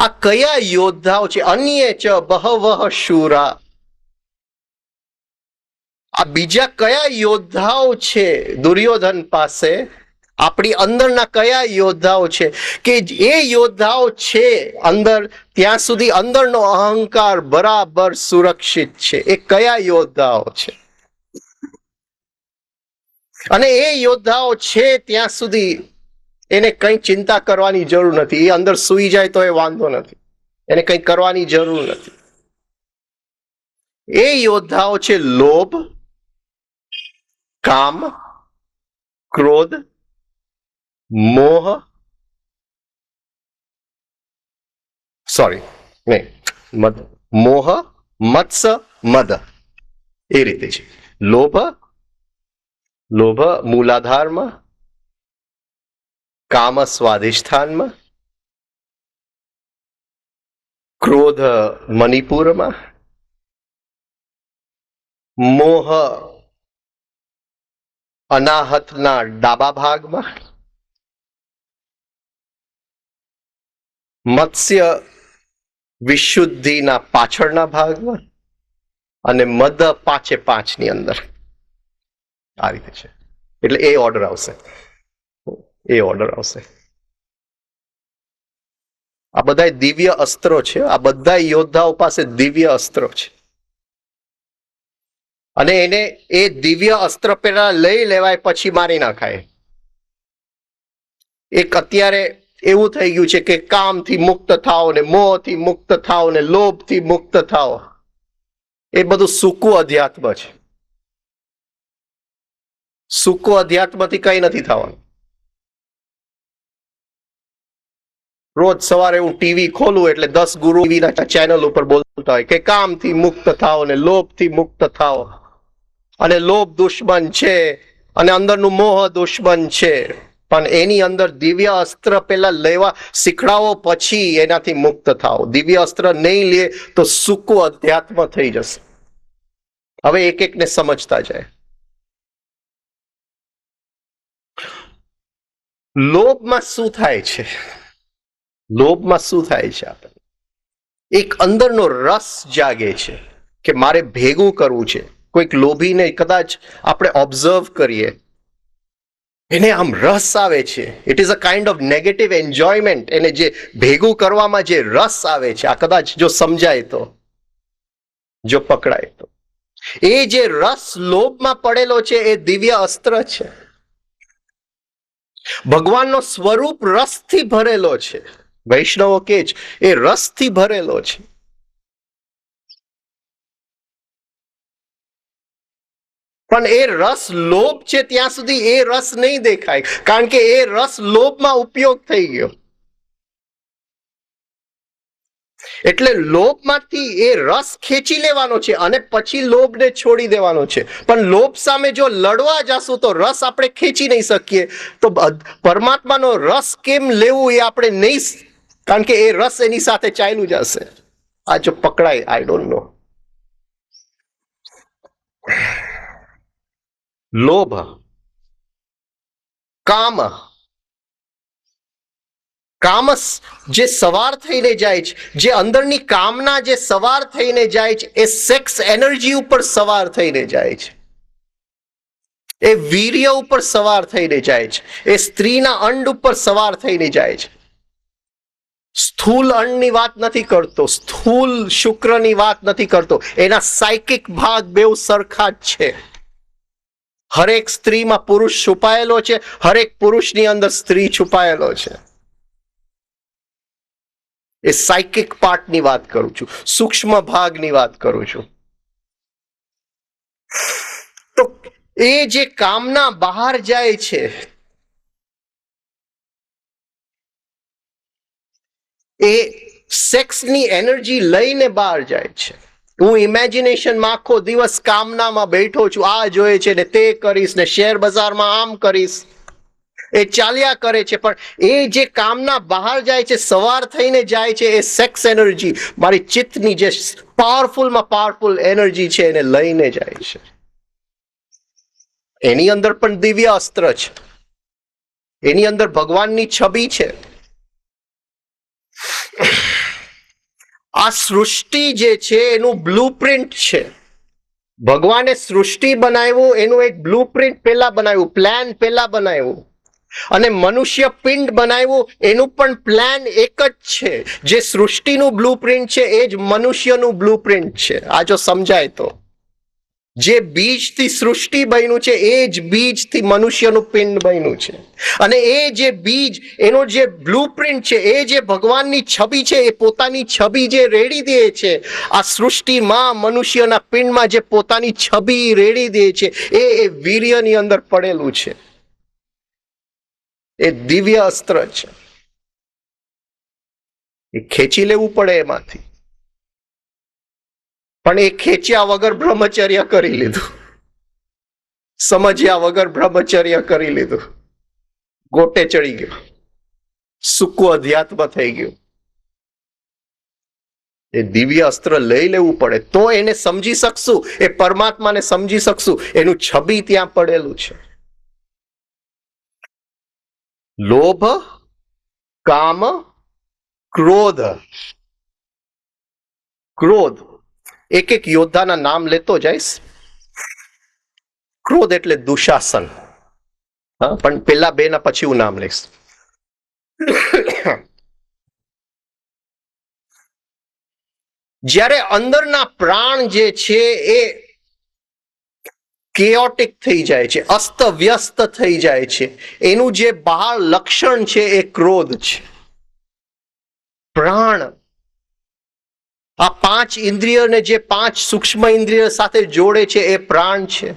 આ કયા યોદ્ધાઓ છે? અન્ય ચ બહવઃ શૂરા. આ બીજા કયા યોદ્ધાઓ છે દુર્યોધન પાસે? આપણી અંદરના કયા યોદ્ધાઓ છે કે એ યોદ્ધાઓ છે અંદર, ત્યાં સુધી અંદરનો અહંકાર બરાબર સુરક્ષિત છે? એ કયા યોદ્ધાઓ છે? અને એ યોદ્ધાઓ છે ત્યાં સુધી એને કઈ ચિંતા કરવાની જરૂર નથી. એ અંદર સૂઈ જાય તો એ વાંધો નથી, એને કઈ કરવાની જરૂર નથી. એ યોદ્ધાઓ છે લોભ, કામ, ક્રોધ, મોહ, મદ, મોહ, મત્સ્ય, મદ. એ રીતે છે. લોભ મૂલાધારમાં, કામ સ્વાધિષ્ઠાનમાં, ક્રોધ મણિપુરમાં, મોહ અનાહતના ડાબા ભાગમાં, મત્સ્ય વિશુદ્ધિના પાછળના ભાગમાં, અને મદ 5 ની અંદર. આ રીતે છે. એટલે એ ઓર્ડર આવશે, એ ઓર્ડર આવશે. આ બધા દિવ્ય અસ્ત્રો છે, આ બધા યોદ્ધાઓ પાસે દિવ્ય અસ્ત્રો છે. અને એને એ દિવ્ય અસ્ત્ર પેલા લઈ લેવાય, પછી મારી નાખાય. એક અત્યારે એવું થઈ ગયું છે કે કામથી મુક્ત થાઓ ને મોહથી મુક્ત થાઓ ને લોભથી મુક્ત થાઓ. એ બધું સૂકું અધ્યાત્મ છે. સૂકું અધ્યાત્મથી કઈ નથી થવાનું. રોજ સવારે હું ટીવી ખોલું એટલે 10 ગુરુ ટીવીના ચેનલ ઉપર બોલતા હોય કે કામથી મુક્ત થાઓ ને લોભથી મુક્ત થાઓ, અને લોભ દુશ્મન છે અને અંદરનું મોહ દુશ્મન છે. પણ એની અંદર દિવ્ય અસ્ત્ર પેલા લેવા શીખડાવો, પછી એનાથી મુક્ત થાઓ. દિવ્ય અસ્ત્ર નહીં લે તો સૂકું અધ્યાત્મ થઈ જશે. હવે એક એકને સમજતા જાય. લોભમાં શું થાય છે? લોભમાં શું થાય છે? આપણે એક અંદરનો રસ જાગે છે કે મારે ભેગું કરવું છે. કોઈક લોભીને કદાચ આપણે ઓબ્ઝર્વ કરીએ, એને આમ રસ આવે છે. It is a kind of negative enjoyment. એને જે ભેગું કરવામાં જે રસ આવે છે, આ કદાચ જો સમજાય તો, જો પકડાય તો, એ જે રસ લોભમાં પડેલો છે એ દિવ્ય અસ્ત્ર છે. ભગવાનનો સ્વરૂપ રસથી ભરેલો છે. વૈષ્ણવો કે છે એ રસથી ભરેલો છે. પણ એ રસ લોભ છે ત્યાં સુધી એ રસ નહીં દેખાય, કારણ કે એ રસ લોભમાં ઉપયોગ થઈ ગયો. એટલે લોભમાંથી એ રસ ખેંચી લેવાનો છે અને પછી લોભને છોડી દેવાનો છે. પણ લોભ સામે જો લડવા જશું તો રસ આપણે ખેંચી નહીં શકીએ. તો પરમાત્માનો રસ કેમ લેવું એ આપણે નહીં, કારણ કે એ રસ એની સાથે ચાલ્યું જશે. આ જો પકડાય, આઈ ડોન્ટ નો. લોભ, કામ, કામસ જે સવાર થઈને જાય છે, જે અંદરની કામના જે સવાર થઈને જાય છે, એ સેક્સ એનર્જી ઉપર સવાર થઈને જાય છે, એ વીર્ય ઉપર સવાર થઈને જાય છે, એ સ્ત્રીના અંડ ઉપર સવાર થઈને જાય છે. સ્થૂલ અંડની વાત નથી કરતો, સ્થૂલ શુક્રની વાત નથી કરતો, એના સાયકિક ભાગ બેઉ સરખા જ છે. હરેક સ્ત્રીમાં પુરુષ છુપાયેલો છે, હરેક પુરુષની અંદર સ્ત્રી છુપાયેલો છે. એ સાયકિક પાર્ટની વાત કરું છું, સૂક્ષ્મ ભાગની વાત કરું છું. તો એ જે કામના બહાર જાય છે, એ સેક્સની એનર્જી લઈને બહાર જાય છે. હું ઇમેજિનેશનમાં આખો દિવસ કામનામાં બેઠો છું, આ જોઈએ છે ને તે કરીશ ને શેર બજારમાં આમ કરીશ, એ ચાલ્યા કરે છે. પણ એ જે કામના બહાર જાય છે, સવાર થઈને જાય છે, એ સેક્સ એનર્જી મારી ચિત્તની જે પાવરફુલમાં પાવરફુલ એનર્જી છે એને લઈને જાય છે. એની અંદર પણ દિવ્ય અસ્ત્ર છે, એની અંદર ભગવાનની છબી છે. આ સૃષ્ટિ જે છે એનું બ્લુપ્રિન્ટ છે. ભગવાને સૃષ્ટિ બનાવ્યું, એનું એક બ્લુપ્રિન્ટ પેલા બનાવ્યું, પ્લાન પેલા બનાવ્યું. અને મનુષ્ય પિંડ બનાવ્યું, એનું પણ પ્લાન એક જ છે. જે સૃષ્ટિનું બ્લુપ્રિન્ટ છે એ જ મનુષ્યનું બ્લુપ્રિન્ટ છે. આ જો સમજાય તો, જે બીજથી સૃષ્ટિ બન્યું છે એ જ બીજથી મનુષ્યનું પિંડ બન્યું છે. અને એ જે બીજ, એનો જે બ્લુપ્રિન્ટ છે, એ જે ભગવાનની છબી છે, એ પોતાની છબી જે રેડી દે છે આ સૃષ્ટિમાં, મનુષ્યના પિંડમાં જે પોતાની છબી રેડી દે છે, એ વીર્યની અંદર પડેલું છે. એ દિવ્ય અસ્ત્ર છે. એ ખેંચી લેવું પડે એમાંથી. પણ એ ખેંચ્યા વગર બ્રહ્મચર્ય કરી લીધું, સમજ્યા વગર બ્રહ્મચર્ય કરી લીધું, ગોટે ચડી ગયો, સૂકું અધ્યાત્મ થઈ ગયું. એ દિવ્ય અસ્ત્ર લઈ લેવું પડે તો એને સમજી શકશું, એ પરમાત્માને સમજી શકશું. એનું છબી ત્યાં પડેલું છે. લોભ, કામ, ક્રોધ. ક્રોધ, એક એક યોદ્ધાના નામ લેતો જઈશ. ક્રોધ એટલે દુશાસન. હા, પણ પેલા બે ના પછી હું નામ લઈશ. જ્યારે અંદરના પ્રાણ જે છે એ કેઓટિક થઈ જાય છે, અસ્ત વ્યસ્ત થઈ જાય છે, એનું જે બહાર લક્ષણ છે એ ક્રોધ છે. પ્રાણ, આ પાંચ ઇન્દ્રિયોને જે પાંચ સૂક્ષ્મ ઇન્દ્રિયો સાથે જોડે છે એ પ્રાણ છે.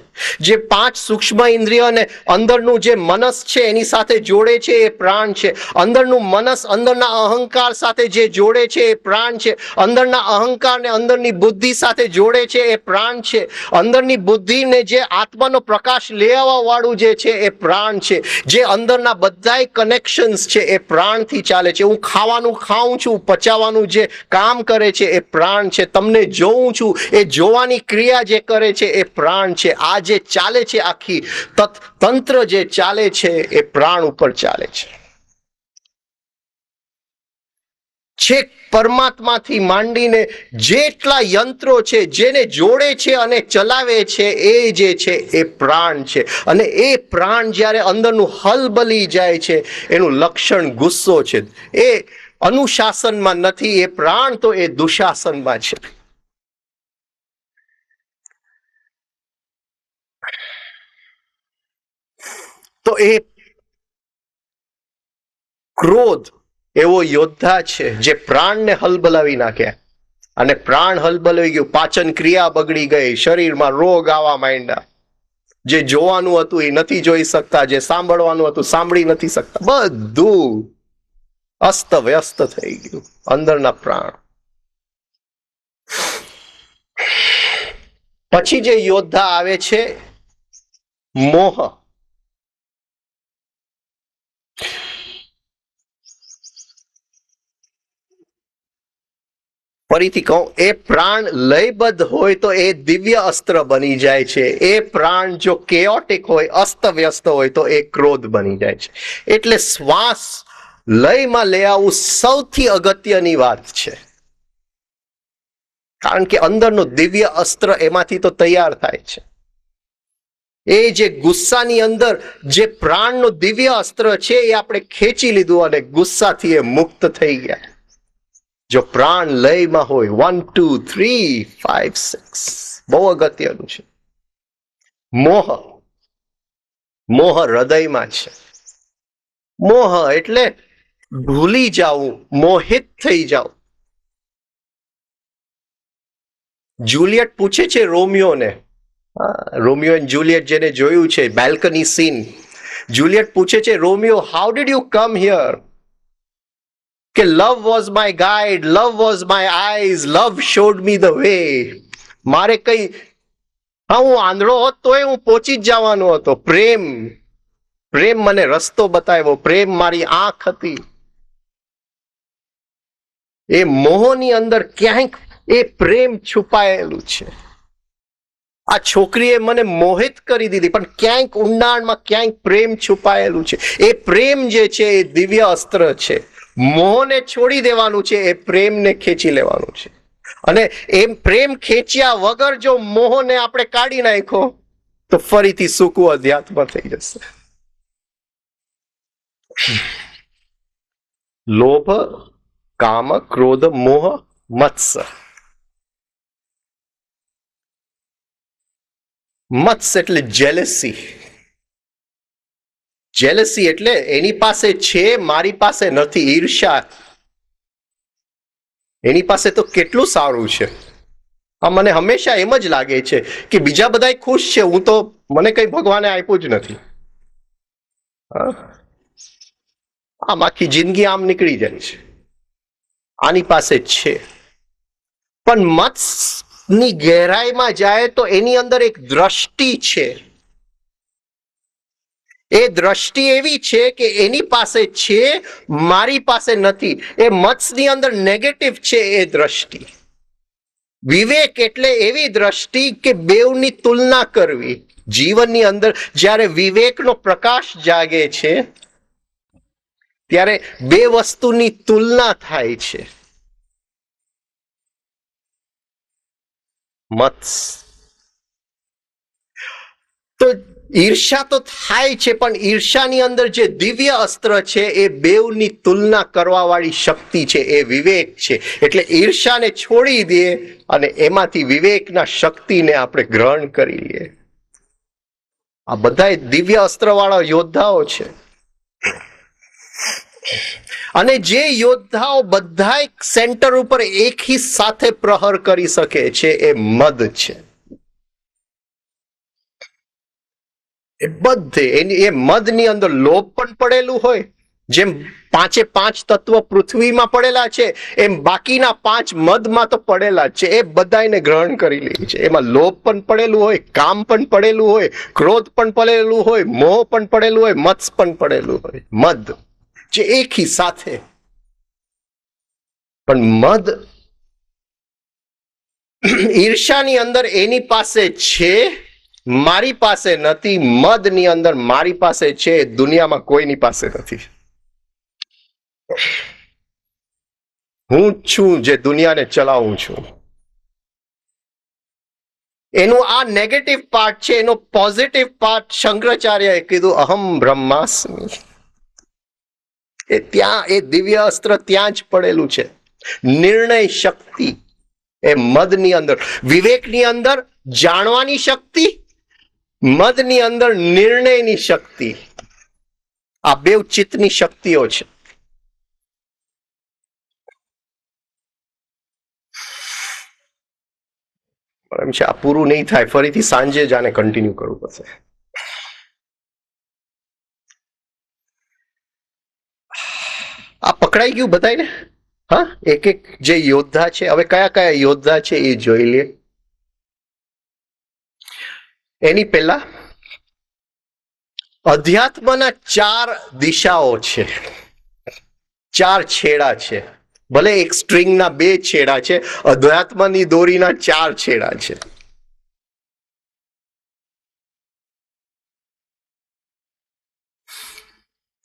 જે પાંચ સૂક્ષ્મ ઇન્દ્રિયોને અંદરનું જે મનસ છે એની સાથે જોડે છે એ પ્રાણ છે. અંદરનું મનસ અંદરના અહંકાર સાથે જે જોડે છે એ પ્રાણ છે. અંદરના અહંકારને અંદરની બુદ્ધિ સાથે જોડે છે એ પ્રાણ છે. અંદરની બુદ્ધિને જે આત્માનો પ્રકાશ લેવા વાળું જે છે એ પ્રાણ છે. જે અંદરના બધાય કનેક્શન્સ છે એ પ્રાણથી ચાલે છે. હું ખાવાનું ખાઉં છું, પચાવવાનું જે કામ કરે છે એ પ્રાણ છે. તમને જોઉં છું, એ જોવાની ક્રિયા જે કરે છે એ પ્રાણ છે. આ જે ચાલે છે આખી તંત્ર જે ચાલે છે એ પ્રાણ ઉપર ચાલે છે. છેક પરમાત્માથી માંડીને જેટલા યંત્રો છે જેને જોડે છે અને ચલાવે છે એ જે છે એ પ્રાણ છે. અને એ પ્રાણ જ્યારે અંદરનું હલબલી જાય છે એનું લક્ષણ ગુસ્સો છે. એ અનુશાસનમાં નથી, એ પ્રાણ તો એ દુશાસનમાં છે. તો એ ક્રોધ એવો યોદ્ધા છે જે પ્રાણને હલબલાવી નાખે. અને પ્રાણ હલબલાવી ગયું, પાચન ક્રિયા બગડી ગઈ, શરીરમાં રોગ આવવા માંડ્યા. જે જોવાનું હતું એ નથી જોઈ શકતા, જે સાંભળવાનું હતું સાંભળી નથી શકતા, બધું અસ્ત વ્યસ્ત થઈ ગયું અંદરના પ્રાણ. પછી જે યોદ્ધા આવે છે મોહ. ફરીથી કહું, એ પ્રાણ લયબદ્ધ હોય તો એ દિવ્ય અસ્ત્ર બની જાય છે. એ પ્રાણ જો કેઓટિક હોય, અસ્તવ્યસ્ત હોય, તો એ ક્રોધ બની જાય છે. એટલે શ્વાસ લયમાં લઈ આવવું સૌથી અગત્યની વાત છે, કારણ કે અંદરનું દિવ્ય અસ્ત્ર એમાંથી તો તૈયાર થાય છે. એ જે ગુસ્સાની અંદર જે પ્રાણનું દિવ્ય અસ્ત્ર છે એ આપણે ખેંચી લીધું અને ગુસ્સાથી એ મુક્ત થઈ ગયા. જો પ્રાણ લયમાં હોય, 1 2 3 5 6, બહુ અગત્યનું છે. મોહ, મોહ હૃદયમાં છે. મોહ એટલે ભૂલી જાવું, મોહિત થઈ જાવ. જુલિયટ પૂછે છે રોમિયોને, રોમિયો એન્ડ જુલિયટ જેને જોયું છે, બેલ્કની સીન, જુલિયટ પૂછે છે Romeo, how did you come here? કે love was my guide, love was my eyes, love showed me the way. મારે કઈ, હું આંધળો હોત તોય હું પહોંચી જ જવાનો હતો. પ્રેમ, પ્રેમ મને રસ્તો બતાવ્યો, પ્રેમ મારી આંખ હતી. એ મોહની અંદર ક્યાંક એ પ્રેમ છુપાયેલું છે. આ છોકરીએ મને મોહિત કરી દીધી, પણ ક્યાંક ઊંડાણમાં ક્યાંક પ્રેમ છુપાયેલું છે. એ પ્રેમ જે છે એ દિવ્ય અસ્ત્ર છે. મોહને છોડી દેવાનું છે, એ પ્રેમને ખેંચી લેવાનું છે. અને એમ પ્રેમ ખેંચ્યા વગર જો મોહને આપણે કાઢી નાખ્યો તો ફરીથી સૂકું અધ્યાત્મ થઈ જશે. લોભ, કામ, ક્રોધ, મોહ, મત્સર. મત્સ એટલે જેલસી. જેલસી એટલે એની પાસે છે, મારી પાસે નથી. ઈર્ષા, એની પાસે તો કેટલું સારું છે. આ મને હંમેશા એમ જ લાગે છે કે બીજા બધા ખુશ છે, હું તો, મને કઈ ભગવાને આપ્યું જ નથી. આમ આખી જિંદગી આમ નીકળી જાય છે, આની પાસે છે. પણ મત્સની ગહેરાઈમાં જાય તો એની અંદર એક દ્રષ્ટિ છે. એ દ્રષ્ટિ એવી છે કે એની પાસે છે, મારી પાસે નથી. એ મત્સની અંદર નેગેટિવ છે એ દ્રષ્ટિ. વિવેક એટલે એવી દ્રષ્ટિ કે બેવની તુલના કરવી. જીવનની અંદર જ્યારે વિવેકનો પ્રકાશ જાગે છે ત્યારે બે વસ્તુની તુલના થાય છે. મત્સ તો ઈર્ષા તો થાય છે, પણ ઈર્ષાની અંદર જે દિવ્ય અસ્ત્ર છે એ બેવની તુલના કરવા વાળી શક્તિ છે, એ વિવેક છે. એટલે ઈર્ષાને છોડી દે અને એમાંથી વિવેકના શક્તિને આપણે ગ્રહણ કરી લઈએ. આ બધા દિવ્ય અસ્ત્ર વાળા યોદ્ધાઓ છે. અને જે યોદ્ધાઓ બધા સેન્ટર ઉપર એકી સાથે પ્રહર કરી શકે છે એ મદ છે. એ બધે એ મદની અંદર લોભ પણ પડેલું હોય. જેમ 5 તત્વ પૃથ્વીમાં પડેલા છે, એમ બાકીના 5 મદમાં તો પડેલા છે. એ બધાને ગ્રહણ કરી લે છે. એમાં લોભ પણ પડેલું હોય, કામ પણ પડેલું હોય, ક્રોધ પણ પડેલું હોય, મોહ પણ પડેલું હોય, મત્સ પણ પડેલું હોય. મદ જે એકી સાથે. પણ મદ ઈર્ષાની અંદર એની પાસે છે, મારી પાસે નથી. મદની અંદર મારી પાસે છે, દુનિયામાં કોઈની પાસે નથી. હું છું જે દુનિયાને ચલાવું છું. એનું આ નેગેટિવ પાર્ટ છે. એનો પોઝિટિવ પાર્ટ શંકરાચાર્યએ કીધું અહમ બ્રહ્માસ્મિ. એ ત્યાં, એ દિવ્ય અસ્ત્ર ત્યાં જ પડેલું છે. નિર્ણય શક્તિ એ મદની અંદર. વિવેકની અંદર જાણવાની શક્તિ, મદની અંદર નિર્ણયની શક્તિ. આ બે ચિત્તની શક્તિઓ છે. એમ છે આ પૂરું નહીં થાય, ફરીથી સાંજે જ આને કન્ટિન્યુ કરવું પડશે. આ પકડાઈ ગયું બધાને? હા, એક એક જે યોદ્ધા છે, હવે કયા કયા યોદ્ધા છે એ જોઈ લે. એની પહેલા અધ્યાત્મના 4 દિશાઓ છે, 4 છેડા છે. ભલે એક સ્ટ્રિંગના 2 છેડા છે, અધ્યાત્મની દોરીના 4 છેડા છે.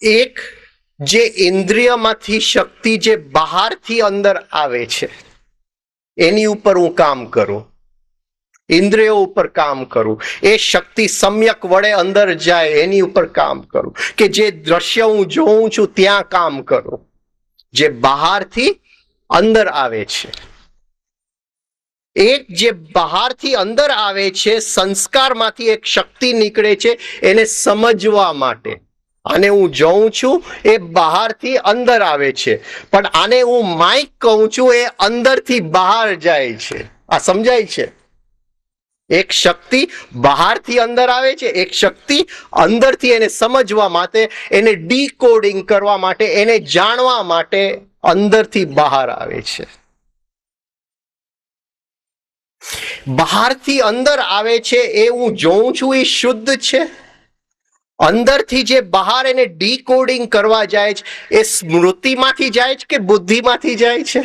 એક જે ઇન્દ્રિયમાંથી શક્તિ જે બહારથી અંદર આવે છે એની ઉપર હું કામ કરું, ઇન્દ્રિયો ઉપર કામ કરું, એ શક્તિ સમ્યક વડે અંદર જાય એની ઉપર કામ કરું, કે જે દ્રશ્ય હું જોઉં છું ત્યાં કામ કરું, જે બહારથી અંદર આવે છે. એક જે બહારથી અંદર આવે છે, સંસ્કારમાંથી એક શક્તિ નીકળે છે એને સમજવા માટે. આને હું જોઉં છું એ બહારથી અંદર આવે છે, પણ આને હું માઇક કહું છું એ અંદરથી બહાર જાય છે. આ સમજાય છે? એક શક્તિ બહારથી અંદર આવે છે, એક શક્તિ અંદરથી એને સમજવા માટે, એને ડીકોડિંગ કરવા માટે, એને જાણવા માટે અંદરથી બહાર આવે છે. બહારથી અંદર આવે છે એ હું જોઉં છું એ શુદ્ધ છે. અંદરથી જે બહાર એને ડીકોડિંગ કરવા જાય છે એ સ્મૃતિમાંથી જાય છે કે બુદ્ધિમાંથી જાય છે?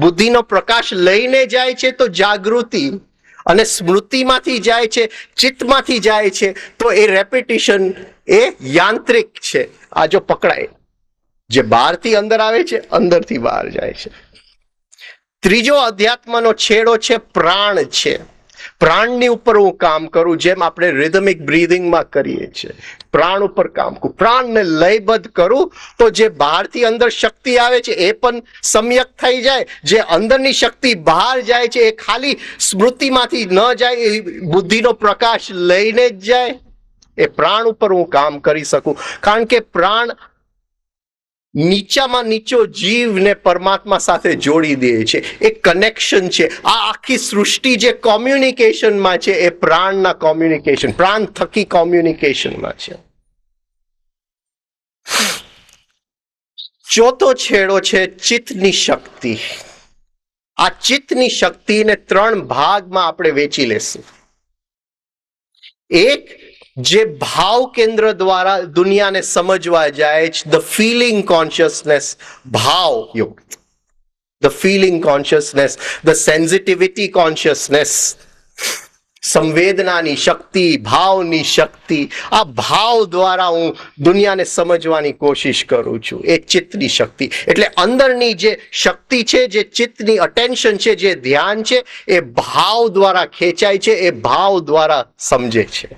બુદ્ધિનો પ્રકાશ લઈને જાય છે તો જાગૃતિ, અને સ્મૃતિમાંથી જાય છે, ચિત્તમાંથી જાય છે તો એ રેપિટિશન, એ યાંત્રિક છે. આ જો પકડાય, જે બહારથી અંદર આવે છે અંદરથી બહાર જાય છે. ત્રીજો અધ્યાત્મનો છેડો છે પ્રાણ છે. પ્રાણની ઉપર હું કામ કરું, જેમ આપણે રિધમિક બ્રીધિંગમાં કરીએ છીએ. પ્રાણ ઉપર કામ કરું, પ્રાણને લયબદ્ધ કરું તો જે બહારથી અંદર શક્તિ આવે છે એ પણ સમ્યક થઈ જાય. જે અંદરની શક્તિ બહાર જાય છે એ ખાલી સ્મૃતિમાંથી ન જાય, એ બુદ્ધિનો પ્રકાશ લઈને જ જાય. એ પ્રાણ ઉપર હું કામ કરી શકું, કારણ કે પ્રાણ નીચામાં નીચો જીવને પરમાત્મા સાથે જોડી દે છે. એક કનેક્શન છે. આ આખી સૃષ્ટિ જે કોમ્યુનિકેશનમાં છે એ પ્રાણના કોમ્યુનિકેશન, પ્રાણ થકી કોમ્યુનિકેશનમાં છે. ચોથો છેડો છે ચિત્તની શક્તિ. આ ચિત્તની શક્તિને 3 ભાગમાં આપણે વેચી લેશું. એક જે ભાવ કેન્દ્ર દ્વારા દુનિયાને સમજવા જાય છે, ધ ફીલિંગ કોન્શિયસનેસ, ભાવ યુક્ત, the feeling consciousness, the sensitivity consciousness, સંવેદનાની શક્તિ, ભાવની શક્તિ. આ ભાવ દ્વારા હું દુનિયાને સમજવાની કોશિશ કરું છું. એ ચિત્તની શક્તિ. એટલે અંદરની જે શક્તિ છે, જે ચિત્તની અટેન્શન છે, જે ધ્યાન છે, એ ભાવ દ્વારા ખેંચાય છે, એ ભાવ દ્વારા સમજે છે.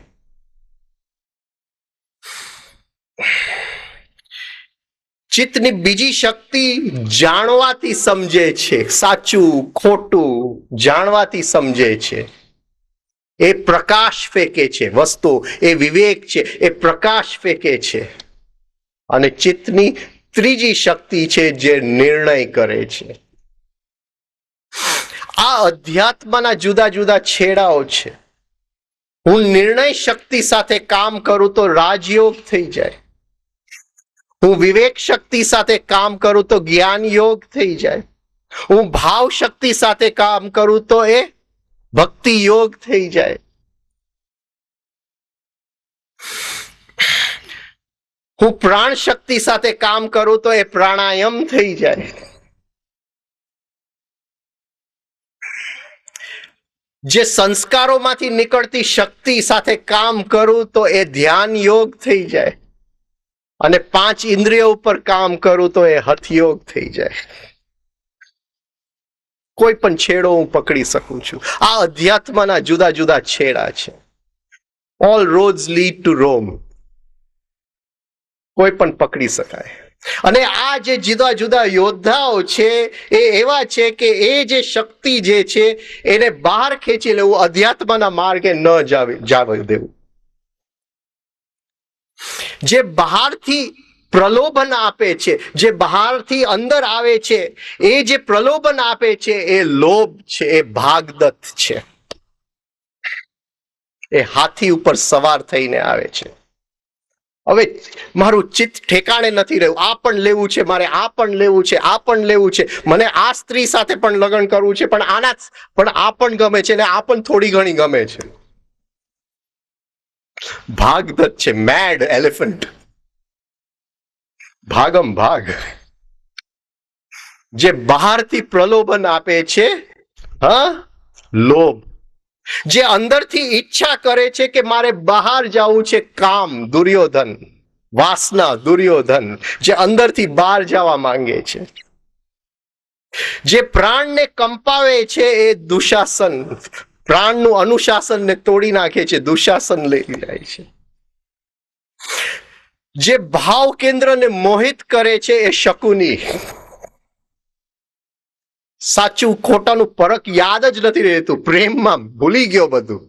ચિત્તની બીજી શક્તિ જાણવાથી સમજે છે. સાચું ખોટું જાણવાથી સમજે છે. એ પ્રકાશ ફેંકે છે વસ્તુ, એ વિવેક છે, એ પ્રકાશ ફેંકે છે. અને ચિત્તની ત્રીજી શક્તિ છે જે નિર્ણય કરે છે. આ અધ્યાત્મના જુદા જુદા છેડાઓ છે. હું નિર્ણય શક્તિ સાથે કામ કરું તો રાજયોગ થઈ જાય. હું વિવેક શક્તિ સાથે કામ કરું તો જ્ઞાન યોગ થઈ જાય. હું ભાવ શક્તિ સાથે કામ કરું તો એ ભક્તિ યોગ થઈ જાય. હું પ્રાણ શક્તિ સાથે કામ કરું તો એ પ્રાણાયામ થઈ જાય. જે સંસ્કારોમાંથી નીકળતી શક્તિ સાથે કામ કરું તો એ ધ્યાન યોગ થઈ જાય. અને 5 ઇન્દ્રિયો ઉપર કામ કરું તો એ હઠયોગ થઈ જાય. કોઈ પણ છેડો હું પકડી શકું છું. આ અધ્યાત્મના જુદા જુદા છેડા છે. ઓલ રોડ્સ લીડ ટુ રોમ. કોઈ પણ પકડી શકાય. અને આ જે જુદા જુદા યોદ્ધાઓ છે એ એવા છે કે એ જે શક્તિ જે છે એને બહાર ખેંચી લેવું, અધ્યાત્મના માર્ગે ન જવા દેવું. જે બહારથી પ્રલોભન આપે છે, જે બહારથી અંદર આવે છે, એ જે પ્રલોભન આપે છે એ લોભ છે, એ ભાગદત્ત છે. એ હાથી ઉપર સવાર થઈને આવે છે. હવે મારું ચિત્ત ઠેકાણે નથી રહ્યું. આ પણ લેવું છે મારે, આ પણ લેવું છે, આ પણ લેવું છે, મને આ સ્ત્રી સાથે પણ લગ્ન કરવું છે, પણ આ પણ ગમે છે ને આ પણ થોડી ઘણી ગમે છે. ભાગદત્ત છે, મેડ એલિફન્ટ. ભાગમ ભાગ. જે બહારથી પ્રલોભન આપે છે, હા, લોભ. જે અંદરથી ઈચ્છા કરે છે કે મારે બહાર જવું છે, કામ, દુર્યોધન. વાસના, દુર્યોધન, જે અંદરથી બહાર જવા માંગે છે. જે પ્રાણને કંપાવે છે એ દુશાસન, પ્રાણનું અનુશાસનને તોડી નાખે છે, દુશાસન લઈ જાય છે. જે ભાવ કેન્દ્રને મોહિત કરે છે એ શકુની. સાચું ખોટાનું પરખ યાદ જ નથી રહેતું, પ્રેમમાં ભૂલી ગયો બધું.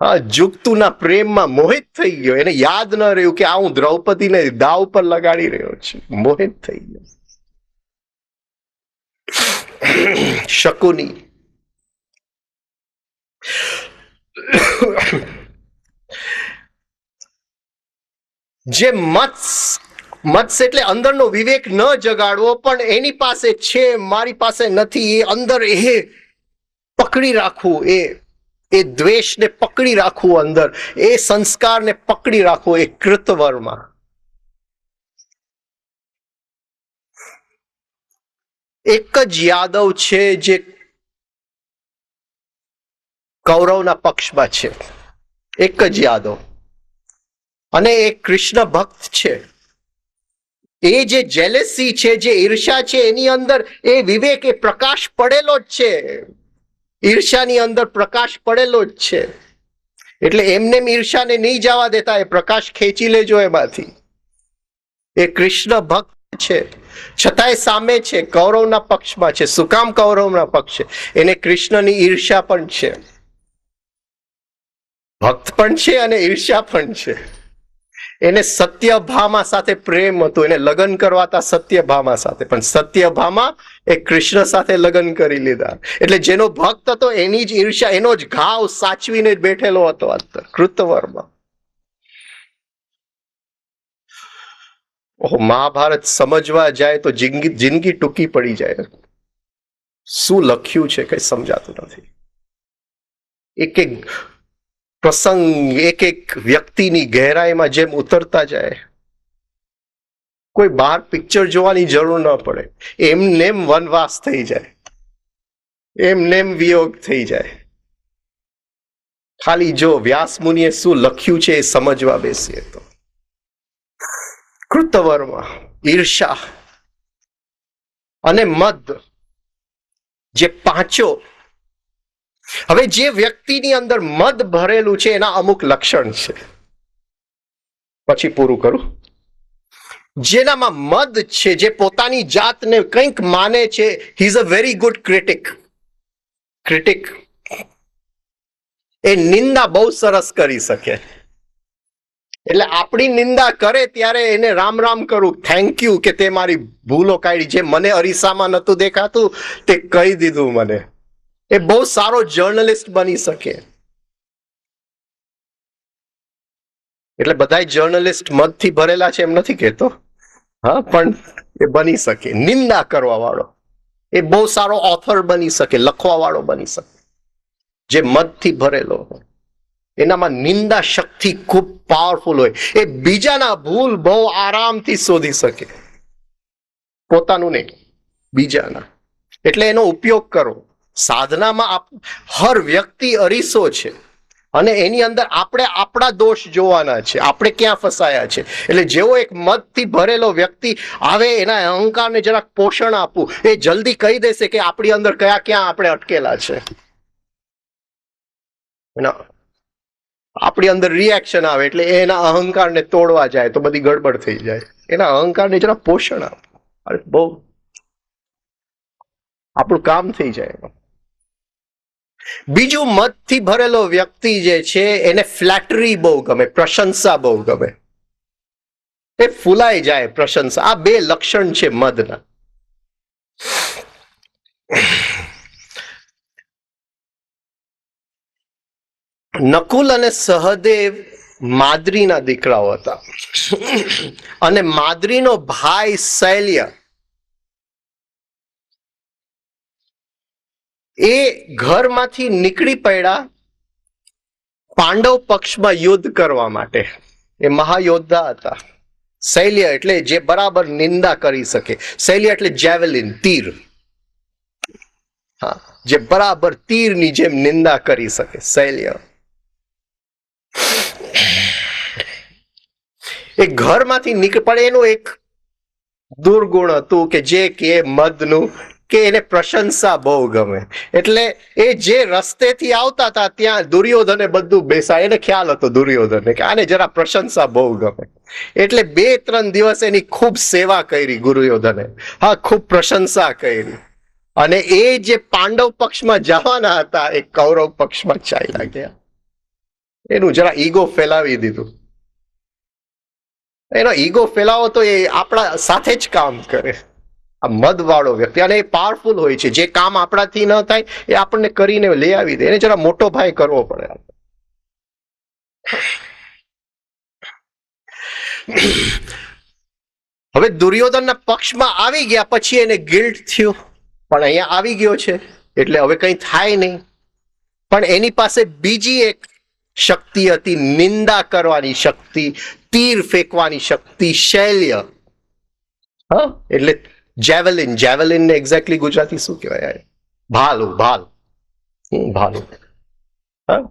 હા, જુગતુના પ્રેમમાં મોહિત થઈ ગયો, એને યાદ ન રહ્યું કે આ હું દ્રૌપદીને દાવ પર લગાડી રહ્યો છું, મોહિત થઈ ગયો. શકુની. જે મત્સ એટલે અંદરનો વિવેક ન જગાડવો, પણ એની પાસે છે, મારી પાસે નથી, એ અંદર એ પકડી રાખવું, એ દ્વેષને પકડી રાખવું, અંદર એ સંસ્કારને પકડી રાખવો, એ કૃતવર્મા. એક જ યાદવ છે જે કૌરવના પક્ષમાં છે, એક જ યાદવ, અને એ કૃષ્ણ ભક્ત છે. એ જે જેલેસી છે, જે ઈર્ષા છે, એની અંદર એ વિવેક, એ પ્રકાશ પડેલો જ છે. ઈર્ષાની અંદર પ્રકાશ પડેલો જ છે, એટલે એમને ઈર્ષાને નહીં જવા દેતા, એ પ્રકાશ ખેંચી લેજો એમાંથી. એ કૃષ્ણ ભક્ત છે, છતાંય સામે છે, કૌરવના પક્ષમાં છે. શું કામ કૌરવના પક્ષ છે? એને કૃષ્ણની ઈર્ષા પણ છે, ભક્ત પણ છે અને ઈર્ષા પણ છે. એને સત્યભામા સાથે પ્રેમ હતો, એને લગ્ન કરવાતા સત્યભામા સાથે, પણ સત્યભામા એ કૃષ્ણ સાથે લગ્ન કરી લીધા. એટલે જેનો ભક્ત હતો એની જ ઈર્ષા, એનો જ ઘાવ સાચવીને બેઠેલો હતો અંદર કૃતવર્મા. મહાભારત સમજવા જાય તો જિંદગી ટૂંકી પડી જાય. શું લખ્યું છે કઈ સમજાતું નથી. એક એક પ્રસંગ, એક એક વ્યક્તિની ગહેરાઈમાં જેમ ઉતરતા જાય, કોઈ બહાર પિક્ચર જોવાની જરૂર ન પડે, એમનેમ વનવાસ થઈ જાય, એમનેમ વિયોગ થઈ જાય. ખાલી જો વ્યાસ મુનિએ શું લખ્યું છે એ સમજવા બેસીએ તો. કૃતવર્મા, ઈર્ષા અને મદ, જે પાંચો. હવે જે વ્યક્તિની અંદર મદ ભરેલું છે એના અમુક લક્ષણ છે, પછી પૂરું કરું. જેનામાં મદ છે, જે પોતાની જાતને કંઈક માને છે, he is a very good critic. એ નિંદા બહુ સરસ કરી શકે. એટલે આપણી નિંદા કરે ત્યારે એને રામ રામ કરું, થેન્ક યુ કે તે મારી ભૂલો કાઢી, જે મને અરીસામાં નહોતું દેખાતું તે કહી દીધું મને. એ બહુ સારો જર્નલિસ્ટ બની શકે. એટલે બધા જર્નલિસ્ટ મદથી ભરેલા છે એમ નથી કહેતો, હા, પણ એ બની શકે. નિંદા કરવા વાળો એ બહુ સારો ઓથર બની શકે, લખવા વાળો બની શકે, જે મદથી ભરેલો હોય. એનામાં નિંદા શક્તિ ખૂબ પાવરફુલ હોય. એ બીજાના ભૂલ બહુ આરામથી શોધી શકે, પોતાનું નહીં, બીજાના. એટલે એનો ઉપયોગ કરો. સાધનામાં હર વ્યક્તિ અરીસો છે, અને એની અંદર આપણે આપણા દોષ જોવાના છે, આપણે ક્યાં ફસાયા છે. એટલે જેવો એક મદથી ભરેલો વ્યક્તિ આવે, એના અહંકારને જરાક પોષણ આપવું, એ જલ્દી કહી દેશે કે આપણી અંદર ક્યાં આપણે અટકેલા છે. આપણી અંદર રિએક્શન આવે એટલે એના અહંકારને તોડવા જાય તો બધી ગડબડ થઈ જાય. એના અહંકારને જરા પોષણ આપવું, બહુ આપણું કામ થઈ જાય. બીજું, મદથી ભરેલો વ્યક્તિ જે છે એને ફ્લેટરી બહુ ગમે, પ્રશંસા બહુ ગમે, એ ફૂલાઈ જાય પ્રશંસા. આ બે લક્ષણ છે મદના. નકુલ અને સહદેવ માદ્રીના દીકરાઓ હતા, અને માદ્રીનો ભાઈ શૈલ્ય એ ઘરમાંથી નીકળી પડ્યા પાંડવ પક્ષમાં યુદ્ધ કરવા માટે. એ મહાયોદ્ધા હતા. શૈલ્ય એટલે જે બરાબર નિંદા કરી શકે. શૈલ્ય એટલે જેવેલિન, તીર. હા, જે બરાબર તીરની જેમ નિંદા કરી શકે, શૈલ્ય. એ ઘરમાંથી નીકળ, પણ એનું એક દુર્ગુણ હતું કે જે કે મદનું, કે એને પ્રશંસા બહુ ગમે. એટલે એ જે રસ્તેથી આવતા હતા ત્યાં દુર્યોધને બધું બેસાય, એને ખ્યાલ હતો દુર્યોધને કે આને જરા પ્રશંસા બહુ ગમે. એટલે 2-3 દિવસ એની ખૂબ સેવા કરી દુર્યોધને. હા, ખૂબ પ્રશંસા કરી. અને એ જે પાંડવ પક્ષમાં જવાના હતા એ કૌરવ પક્ષમાં ચાલ્યા ગયા. એનું જરા ઈગો ફેલાવી દીધું. એનો ઈગો ફેલાવો તો એ આપણા સાથે જ કામ કરે. આ મદ વાળો વ્યક્તિ, અને એ પાવરફુલ હોય છે. જે કામ આપણાથી ન થાય એ આપણને કરીને લઈ આવી દે. એને જરા મોટો ભાઈ કરવો પડે. હવે દુર્યોધનના પક્ષમાં આવી ગયા પછી એને ગિલ્ટ થયું, પણ અહીંયા આવી ગયો છે એટલે હવે કંઈ થાય નહીં. પણ એની પાસે બીજી એક શક્તિ હતી, નિંદા કરવાની શક્તિ, તીર ફેંકવાની શક્તિ, શૈલ્ય. હા, એટલે જેવેલિન. જેવેલિન ને એક્ઝેક્ટલી ગુજરાતી શું કહેવાય? ભાલું. ભાલું. હા,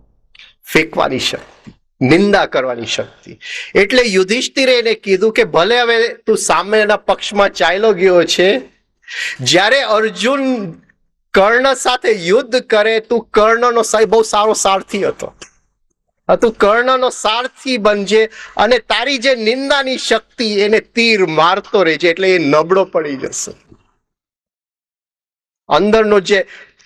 ફેંકવાની શક્તિ, નિંદા કરવાની શક્તિ. એટલે યુધિષ્ઠિરે એને કીધું કે ભલે હવે તું સામેના પક્ષમાં ચાલ્યો ગયો છે, જ્યારે અર્જુન કર્ણ સાથે યુદ્ધ કરે, તું કર્ણનો બહુ સારો સારથી હતો. તું કર્ણનો સારથી બનજે, અને તારી જે નિંદાની શક્તિ એને તીર મારતો રહેજે, એટલે એ નબળો પડી જશે. અંદરનો જે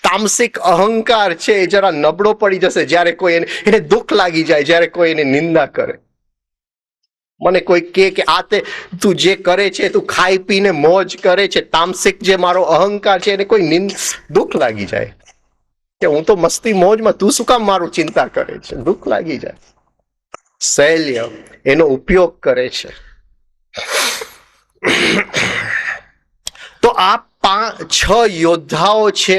તામસિક અહંકાર છે એ જરા નબળો પડી જશે જ્યારે કોઈ એને દુઃખ લાગી જાય, જ્યારે કોઈ એને નિંદા કરે. મને કોઈ કે આ તે તું જે કરે છે, તું ખાઈ પીને મોજ કરે છે, તામસિક જે મારો અહંકાર છે એને કોઈ દુઃખ લાગી જાય કે હું તો મસ્તી મોજમાં, તું શું કામ મારું ચિંતા કરે છે, દુઃખ લાગી જાય. શૈલ્ય એનો ઉપયોગ કરે છે. તો આ 6 યોદ્ધાઓ છે.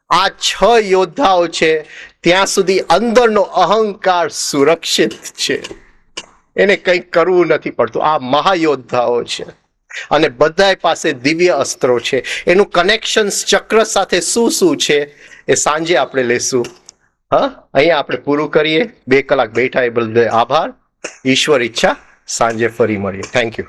આ 6 યોદ્ધાઓ છે ત્યાં સુધી અંદરનો અહંકાર સુરક્ષિત છે, એને કંઈ કરવું નથી પડતું. આ મહાયોદ્ધાઓ છે અને બધાય પાસે દિવ્ય અસ્ત્રો છે. એનું કનેક્શન ચક્ર સાથે શું છે એ સાંજે આપણે લેશું. હા, અહીંયા આપણે પૂરું કરીએ. 2 કલાક બેઠા એ બદલ આભાર. ઈશ્વર ઈચ્છા સાંજે ફરી મળીએ. Thank you.